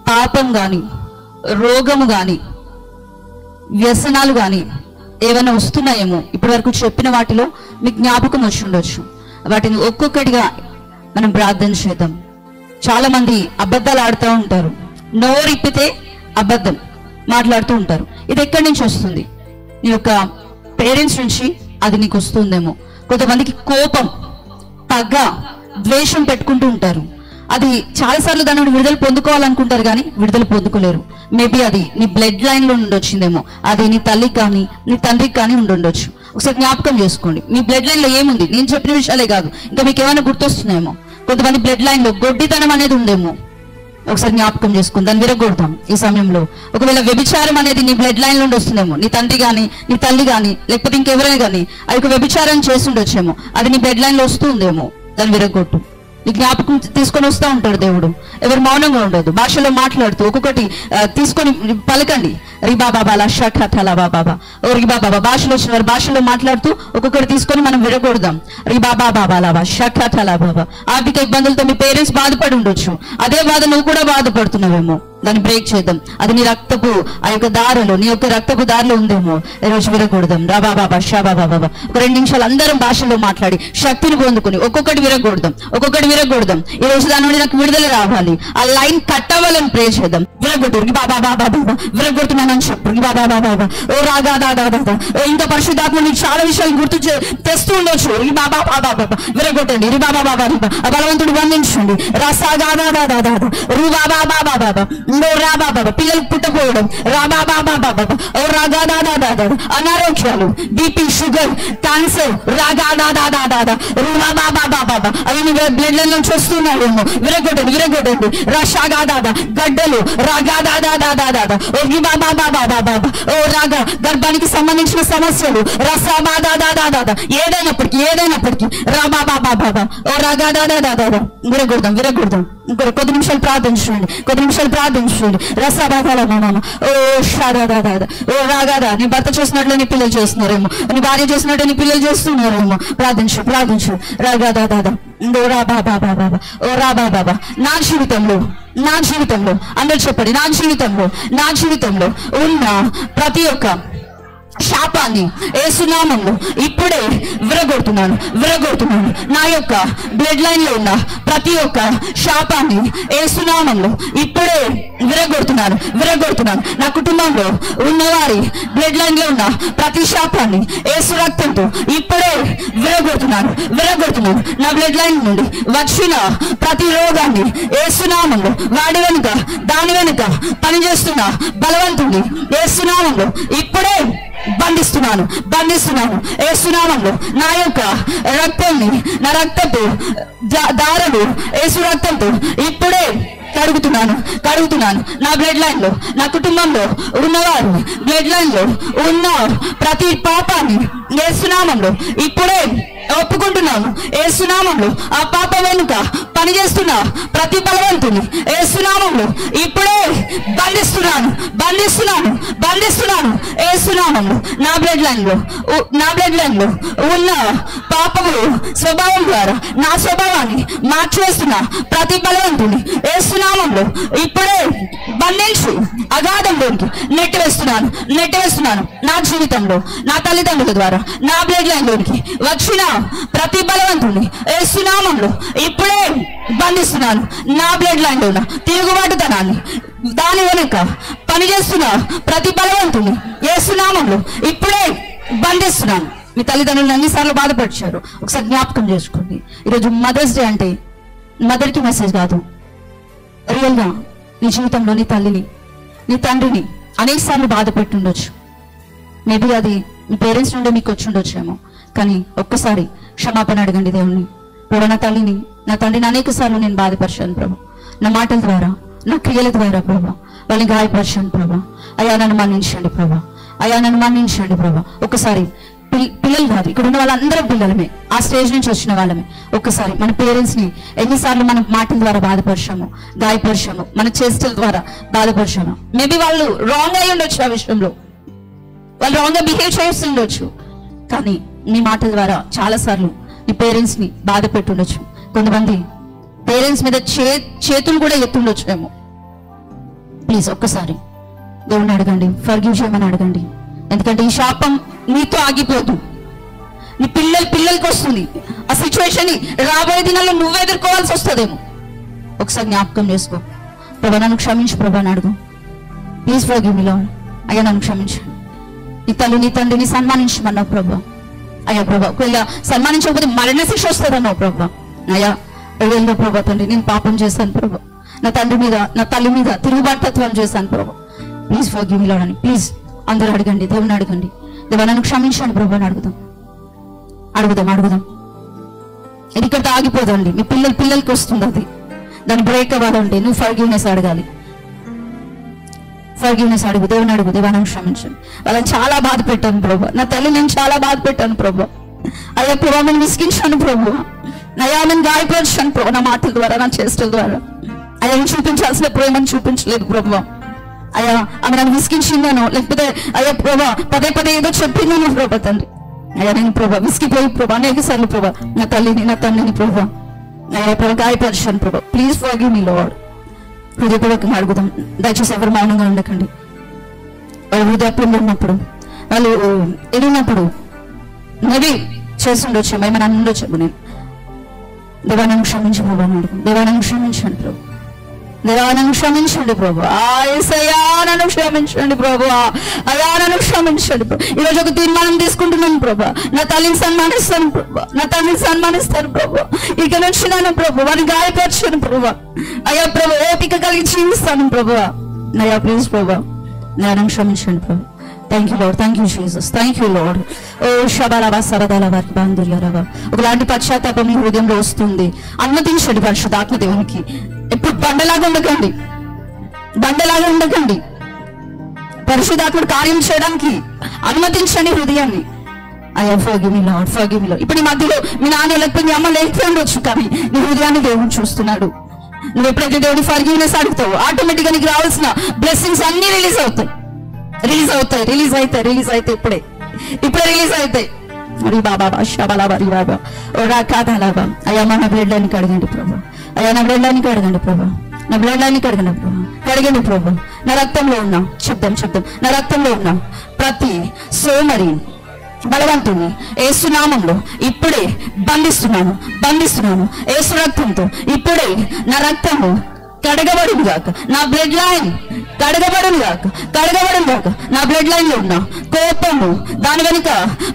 పాపం గాని, రోగము గాని, వ్యసనాలు గాని ఏమైనా వస్తున్నాయేమో, ఇప్పటి వరకు చెప్పిన వాటిలో మీకు జ్ఞాపకం వచ్చి ఉండొచ్చు. వాటిని ఒక్కొక్కటిగా మనం ప్రార్థన చేద్దాం. చాలా మంది అబద్ధాలు ఆడుతూ ఉంటారు, నోరిప్పితే అబద్ధం మాట్లాడుతూ ఉంటారు. ఇది ఎక్కడి నుంచి వస్తుంది? నీ యొక్క పేరెంట్స్ నుంచి అది నీకు వస్తుందేమో. కొంతమందికి కోపం, పగ, ద్వేషం పెట్టుకుంటూ ఉంటారు. అది చాలాసార్లు దాని నుండి విడుదల పొందుకోవాలనుకుంటారు కానీ విడుదల పొందుకోలేరు. మేబీ అది నీ బ్లడ్ లైన్ లో ఉండొచ్చిందేమో. అది నీ తల్లికి కానీ నీ తండ్రికి కానీ ఉండొచ్చు. ఒకసారి జ్ఞాపకం చేసుకోండి, మీ బ్లడ్ లైన్ లో ఏముంది. నేను చెప్పిన విషయాలే కాదు, ఇంకా మీకు ఏమైనా గుర్తొస్తున్నాయేమో. కొంతమంది బ్లడ్ లైన్ లో గొడ్డితనం అనేది ఉందేమో. ఒకసారి జ్ఞాపకం చేసుకుని దాన్ని విరగొడతాం ఈ సమయంలో. ఒకవేళ వ్యభిచారం అనేది నీ బ్లడ్ లైన్ నుండి వస్తుందేమో. నీ తండ్రి కానీ, నీ తల్లి కానీ, లేకపోతే ఇంకెవరైనా కానీ అది ఒక వ్యభిచారం చేసి ఉండొచ్చేమో. అది నీ బ్లడ్ లైన్ లో వస్తుందేమో. దాన్ని విరగొట్టు. నీ జ్ఞాపకం తీసుకొని వస్తూ ఉంటాడు దేవుడు. ఎవరు మౌనంగా ఉండదు, భాషలో మాట్లాడుతూ ఒక్కొక్కటి తీసుకొని పలకండి. రిబాబాబా షఠలా ఓ రిబాబాబా భాషలో వచ్చిన వారు భాషలో మాట్లాడుతూ ఒక్కొక్కటి తీసుకొని మనం విరగొడదాం. రిబాబాబాబా షఠలా బాబా. ఆర్థిక ఇబ్బందులతో మీ పేరెంట్స్ బాధపడి ఉండొచ్చు. అదే బాధ నువ్వు కూడా బాధపడుతున్నావేమో. దాన్ని బ్రేక్ చేద్దాం. అది నీ రక్తపు ఆ యొక్క దారిలో, నీ యొక్క రక్తపు దారిలో ఉందేమో. ఈరోజు విరగొడదాం. రాబాబాబా షాబాబాబా. ఒక 2 నిమిషాలు అందరం భాషలో మాట్లాడి శక్తిని పొందుకుని ఒక్కొక్కటి విరగొడదాం. ఈ రోజు దాని నుండి నాకు విడుదల రావాలి, ఆ లైన్ కట్ అవ్వాలని ప్రే చేద్దాం. విరగొట్టు. బాబా విరగొడుతున్నానని చెప్పు. బాబా ఓ రాగా దాదా ఇంత పరిశుద్ధాత్మ నీకు చాలా విషయాలు గుర్తు తెస్తూ ఉండొచ్చు. బాబా విరగొట్టండి. రి బాబా బలవంతుడు బంధించండి. రసాగా రు బాబా రాబాబా పిల్లలు పుట్టపోవడం, రాబాబాబాబా ఓ రాగాదాదాదా అనారోగ్యాలు, బీపీ, షుగర్, క్యాన్సర్, రాగాదాదాదాదా రాబాబాబాబా అవన్నీ బ్లడ్ లైన్ నుంచి వస్తున్నాడేమో, విరగొట్టండి రషాగాదాదా గడ్డలు, రాగాదాదాదాదా ఓ బాబాబాబాబాబా ఓ రాగా గర్భానికి సంబంధించిన సమస్యలు, రసాబాదాదాదాదా ఏదైనప్పటికీ రాబాబాబాబా ఓ రాగాదాదాదాదా విరగొడదాం కొద్ది నిమిషాలు ప్రార్థించండి రసాబాదాల మామ ఓ షాదాదాదా ఓ రాగాదా నీ భర్త చేసినట్లు నీ పిల్లలు చేస్తున్నారేమో, నీ భార్య చేసినట్టు నీ పిల్లలు చేస్తున్నారేమో, ప్రార్థించు రాగాదాదా ఓ రాబాబాబాబా ఓ రాబాబాబా నా జీవితంలో అందరూ చెప్పండి, నా జీవితంలో ఉన్న ప్రతి ఒక్క శాపాన్ని యేసునామంలో ఇప్పుడే విరగొడుతున్నాను. నా యొక్క బ్లడ్ లైన్ లో ఉన్న ప్రతి ఒక్క శాపాన్ని యేసునామంలో ఇప్పుడే విరగొడుతున్నాను. నా కుటుంబంలో ఉన్నవారి బ్లడ్ లైన్ లో ఉన్న ప్రతి శాపాన్ని యేసు రక్తంతో ఇప్పుడే విరగొడుతున్నాను. నా బ్లడ్ లైన్ నుండి వచ్చిన ప్రతి రోగాన్ని యేసునామంలో దాని వెనుక పనిచేస్తున్న బలవంతుని యేసునామంలో ఇప్పుడే బంధిస్తున్నాను. యేసునామంలో నా యొక్క రక్తాన్ని, నా రక్తపు దారులు యేసు రక్తంతో ఇప్పుడే కడుగుతున్నాను. నా బ్లడ్ లైన్ లో, నా కుటుంబంలో ఉన్నవారు బ్లడ్ లైన్ లో ఉన్న ప్రతి పాపాన్ని యేసునామంలో ఇప్పుడే ఒప్పుకుంటున్నాను. యేసునామంలో ఆ పాప వెనుక పనిచేస్తున్న ప్రతి బలవంతుని యేసునామంలో ఇప్పుడే బంధిస్తున్నాను. యేసునామంలో నా బ్లడ్ లైన్ లో ఉన్న పాపము స్వభావం ద్వారా నా స్వభావాన్ని మార్చేస్తున్న ప్రతి బలవంతుని యేసునామంలో ఇప్పుడే బంధించి అగాధంలోకి నెట్టివేస్తున్నాను. నా జీవితంలో నా తల్లిదండ్రుల ద్వారా నా బ్లడ్ లైన్ లోనికి వచ్చిన ప్రతి బలవంతుని యేసునామంలో ఇప్పుడే బంధిస్తున్నాను. నా బ్లడ్ లైన్ లో ఉన్న తిరుగుబాటుతనాన్ని, దాని వెనుక పనిచేస్తున్న ప్రతి బలవంతుని యేసునామంలో ఇప్పుడే బంధిస్తున్నాను. మీ తల్లిదండ్రులను అన్నిసార్లు బాధపరిచారు, ఒకసారి జ్ఞాపకం చేసుకోండి. ఈరోజు మదర్స్ డే అంటే మదర్కి మెసేజ్ కాదు, రియల్ గా నీ జీవితంలో నీ తల్లిని, నీ తండ్రిని అనేక సార్లు బాధ పెట్టుండొచ్చు. మేబీ అది మీ పేరెంట్స్ నుండి మీకు వచ్చి ఉండొచ్చేమో, కానీ ఒక్కసారి క్షమాపణ అడగండి దేవుణ్ణి. ప్రభు నా తండ్రిని అనేక సార్లు నేను బాధపరిచాను ప్రభు, నా మాటల ద్వారా, నా క్రియల ద్వారా ప్రభు వాళ్ళని గాయపరిచాను ప్రభు. అయ్యా నన్ను మన్నించండి ప్రభు. ఒకసారి పిల్లలు కాదు, ఇక్కడ ఉన్న వాళ్ళందరం పిల్లలమే, ఆ స్టేజ్ నుంచి వచ్చిన వాళ్ళమే. ఒక్కసారి మన పేరెంట్స్ ని ఎన్నిసార్లు మన మాటల ద్వారా బాధపరిచాము, గాయపరిచాము, మన చేష్టల ద్వారా బాధపరిచాము. మేబీ వాళ్ళు రాంగ్ అయి ఉండొచ్చు, ఆ విషయంలో వాళ్ళు రాంగ్ గా బిహేవ్ చేస్తుండొచ్చు, కానీ నీ మాటల ద్వారా చాలా సార్లు నీ పేరెంట్స్ ని బాధ పెట్టుండొచ్చు. కొంతమంది పేరెంట్స్ మీద చేతులు కూడా ఎత్తుండొచ్చు ఏమో. ప్లీజ్ ఒక్కసారి దేవుణ్ణి అడగండి, ఫర్గివ్ చేయమని అడగండి. ఎందుకంటే ఈ శాపం నీతో ఆగిపోదు, నీ పిల్లలకి వస్తుంది. ఆ సిచ్యువేషన్ ని రాబోయే దినాల్లో నువ్వు ఎదుర్కోవాల్సి వస్తుందేమో. ఒకసారి జ్ఞాపకం చేసుకో. ప్రభా నన్ను క్షమించు ప్రభా అని అడుగు. Please forgive me lord. అయ్యా నన్ను క్షమించండి. నీ తల్లి నీ తండ్రిని సన్మానించమన్నావు ప్రభా. అయ్యా ప్రభా ఒకవేళ సన్మానించకపోతే మరణ శిక్ష వస్తుందన్నావు ప్రభా. అయ్యా ఏదో ప్రభా తండ్రి నేను పాపం చేశాను ప్రభా, నా తండ్రి మీద నా తల్లి మీద తిరుగుబాటుతత్వం చేశాను ప్రభా. ప్లీజ్ ఫర్గివ్ మీ లార్డ్ అని ప్లీజ్ అందరూ అడగండి, దేవుని అడగండి. దేవా నన్ను క్షమించండి ప్రభా అని అడుగుదాం. ఇది ఇక్కడ ఆగిపోదండి. మీ పిల్లలకి వస్తుంది అది, దాన్ని బ్రేక్ అవ్వాలంటే నువ్వు ఫర్గివ్నెస్ అడగాలి. ఫర్గివ్నెస్ అడుగు, దేవుని అడుగు. దేవా నన్ను క్షమించండి, వాళ్ళని చాలా బాధ పెట్టాను ప్రభా, నా తల్లి నేను చాలా బాధ పెట్టాను ప్రభా. అయ్యా ప్రభా నేను విసిగించాను ప్రభా, అయ్యా నేను గాయపరిచాను ప్రభా, నా మాటల ద్వారా, నా చేష్టల ద్వారా. అయ్యా నేను చూపించాల్సిన ప్రేమను చూపించలేదు ప్రభా. అయ్యా ఆమె నన్ను విసిగించిందనో, లేకపోతే అయ్యా ప్రభా పదే ఏదో చెప్పిందనో ప్రభా తండ్రి. అయ్యా నేను ప్రభా విసిగిపోయి ప్రభా అనేక సార్లు ప్రభా నా తల్లిని నా తండ్రిని ప్రభా అయ్యా ప్రభా గాయపరిచాను ప్రభా. Please forgive me lord. హృదయపూర్వకంగా అడుగుదాం. దయచేసి ఎవరు మౌనంగా ఉండకండి. వాళ్ళు హృదయపూర్వకంగా ఉన్నప్పుడు, వాళ్ళు ఎదిగినప్పుడు మేబీ చేస్తుండొచ్చు, ఏమైనా ఉండొచ్చు. నేను దేవాన్ని క్షమించి ప్రభా అని అడుగు. దేవాన్ని క్షమించండి ప్రభు. దేవా నన్ను క్షమించండి ప్రభు. యేసయ్యా నన్ను క్షమించండి ప్రభు. అలా నన్ను క్షమించండి ప్రభు. ఈరోజు ఒక తీర్మానం తీసుకుంటున్నాను ప్రభు. నా తల్లిని సన్మానిస్తాను ప్రభు. నా తండ్రిని సన్మానిస్తాను ప్రభు. ఇక నుంచి నేను ప్రభు వారిని గాయపరచాను ప్రభు. అయ్యా ప్రభు ఓపిక కలిగి జీవిస్తాను ప్రభు. అయ్యా ప్లీజ్ ప్రభు నన్ను క్షమించండి ప్రభు. Thank you lord. Thank you Jesus. Thank you lord. ఓ శబలవా సబదలవా బాంధుర్యరవా. ఒకలాంటి పశ్చాత్తాపం మీ హృదయంలో వస్తుంది. అనుమతించండి పరిశుద్ధాత్మ దేవునికి. ఎప్పుడు బండలాగా ఉండకండి, బండలాగా ఉండకండి. పరిశుద్ధాత్ముడు కార్యం చేయడానికి అనుమతించండి హృదయాన్ని. అయ్యా forgive me lord, forgive me lord. ఇప్పుడు ఈ మధ్యలో మీ నాన్న లేకపోతే మీ అమ్మ లేకపోతే ఉండొచ్చు, కానీ నీ హృదయాన్ని దేవుడు చూస్తున్నాడు. నువ్వు ఎప్పుడైతే దేవుడి ఫర్గివ్నెస్ అడుగుతావు ఆటోమేటిక్ గా నీకు రావాల్సిన బ్లెస్సింగ్స్ అన్ని రిలీజ్ అవుతాయి. ఇప్పుడే రిలీజ్ అవుతాయి. మరి బాబా షబలా బరి బాబా ఓ రాకాదాలాబా. అయ్యా మన బ్లడ్ లైన్ కడగండి ప్రభు. అయ్యా నా బ్లడ్ లైన్ కడగండి ప్రభు. నా బ్లడ్ లైన్ కడగండి ప్రభు. కడగండి ప్రభు. నా రక్తంలో ఉన్నా శబ్దం నా రక్తంలో ఉన్నా ప్రతి సోమరి బలవంతుని యేసు నామంలో ఇప్పుడే బంధిస్తున్నాను. యేసు రక్తంతో ఇప్పుడే నా రక్తము కడగబడును గాక. నా బ్లడ్ లైన్ కడగబడును గాక. నా బ్లడ్ లైన్ లో ఉన్న కోపము దాని వెనుక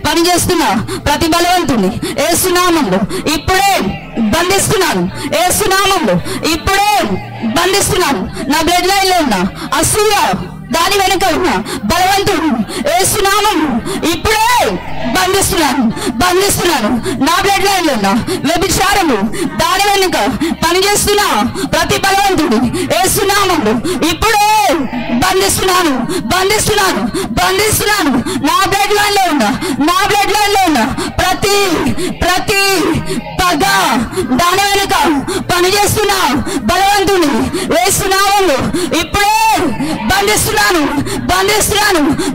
పనిచేస్తున్న ప్రతి బలవంతుని యేసు నామంలో ఇప్పుడే బంధిస్తున్నాను. నా బ్లడ్ లైన్ లో ఉన్న అసూయ దాని వెనుక ఉన్న బలవంతుడు యేసు నామము ఇప్పుడే బంధిస్తున్నాను. నా బ్లడ్ లైన్ లో ఉన్న వ్యభిచారము దాని వెనుక పనిచేస్తున్న ప్రతి బలవంతుడు యేసు నామము ఇప్పుడే బంధిస్తున్నాను. నా బ్లడ్ లైన్ లో ఉన్న ప్రతి పగ దాని వెనుక పనిచేస్తున్న బలవంతుని యేసు నామములో ఇప్పుడే బంధిస్తున్నాను.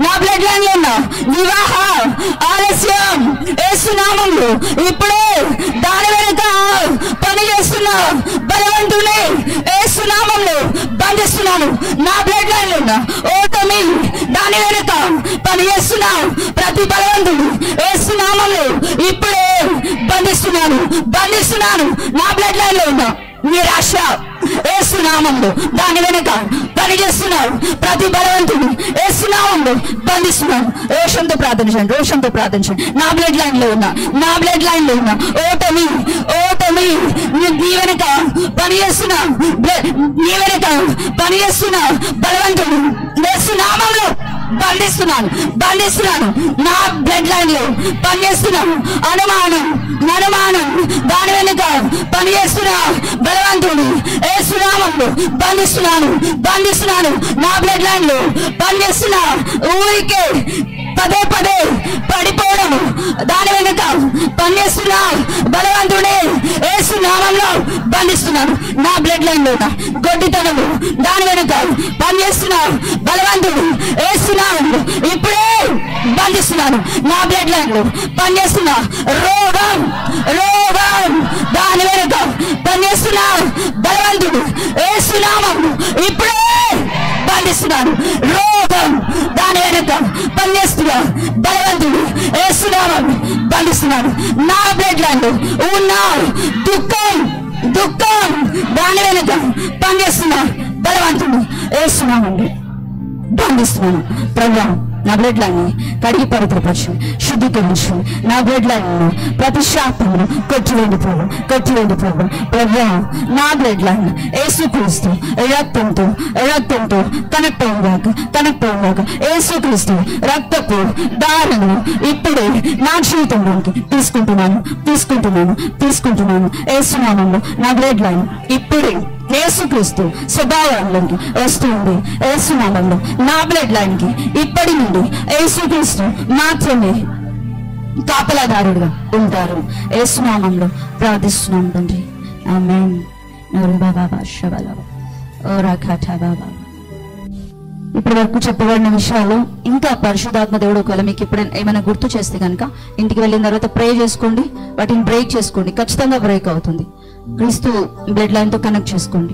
నా బ్లడ్ లైన్ లో ఉన్న వివాహ ఆలస్యం యేసు నామములో ఇప్పుడే దాని వెనుక పనిచేస్తున్న బలవంతుని యేసు నామములో బంధిస్తున్నాను. నా బ్లడ్ లైన్ లో ఉన్న ఓటమి దాని వెనుక పనిచేస్తున్న ప్రతి బలవంతుడు యేసు నామములో ఇప్పుడే బంధిస్తున్నాను. నా బ్లడ్ లైన్ లో ఉన్న నిరాశ యేసు నామములో దాని వెనుక పనిచేస్తున్నారు ప్రతి బలవంతుడు యేసు నామములో బంధిస్తున్నాను. రోషంతో ప్రార్థించండి. నా బ్లడ్ లైన్ లో ఉన్న ఓటమి నీ వెనుక పనిచేస్తున్న బలవంతుడు యేసు నామములో బంధిస్తున్నాను. నా బ్లడ్ లైన్ లో పనిచేస్తున్నాను అనుమానం దాని వెనుక పనిచేస్తున్న బలవంతుడు యేసు నామములో బంధిస్తున్నాను. నా బ్లడ్ లైన్ లో పనిచేస్తున్న ఊరికే పదే పడిపోవడము దాని వెనుక పనిచేస్తున్న బలవంతుడే యేసు నామములో బంధిస్తున్నాను. నా బ్లడ్ లైన్ లో గొడ్డితనము దాని వెనుక పనిచేస్తున్న బలవంతుడు యేసు నామములో ఇప్పుడే బంధిస్తున్నాను. నా బ్లడ్ లైన్ లో పనిచేస్తున్న రోగం దాని వెనుక పనిచేస్తున్న బలవంతుడు యేసు నామములో ఇప్పుడే బంధిస్తున్నాను. రోగం దాని వెనుక పనిచేస్తున్న బలవంతుడు యేసు నామములో బంధిస్తున్నాను. నా బ్లడ్ లైన్ లో ఉన్న దుఃఖం దాని వెనుక పనిచేస్తున్న బలవంతుడు యేసు నామములో బంధిస్తున్నాను. ప్రభు నా బ్లడ్ లైన్ కడిగి పవిత్రపరచు, శుద్ధీకరించు. నా బ్లడ్ లైన్ ప్రతి శాపమును కొట్టివేయండి ప్రభు. ప్రభు నా బ్లడ్ లైన్ యేసుక్రీస్తు రక్తంతో కనెక్ట్ అయ్యాక యేసుక్రీస్తు రక్తపు దారును ఇప్పుడే నా జీవితంలోకి తీసుకుంటున్నాను. యేసు నామములో నా బ్లడ్ లైన్ ఇప్పుడే యేసుక్రీస్తు స్వభావంలోకి వస్తుంది. యేసు నామములో నా బ్లడ్ లైన్ కి ఇప్పటి నుండి యేసుక్రీస్తు మాత్రమే కాపలాదారుడుగా ఉంటారు. యేసు నామములో ప్రార్థిస్తున్నాం తండ్రి, ఆమేన్. ఇప్పటి వరకు చెప్పబడిన విషయాలు ఇంకా పరిశుద్ధాత్మ దేవుడు ఒకవేళ మీకు ఎప్పుడైనా ఏమైనా గుర్తు చేస్తే కనుక ఇంటికి వెళ్ళిన తర్వాత ప్రే చేసుకోండి, వాటిని బ్రేక్ చేసుకోండి. ఖచ్చితంగా బ్రేక్ అవుతుంది. క్రీస్తు బ్లడ్ లైన్ తో కనెక్ట్ చేసుకోండి.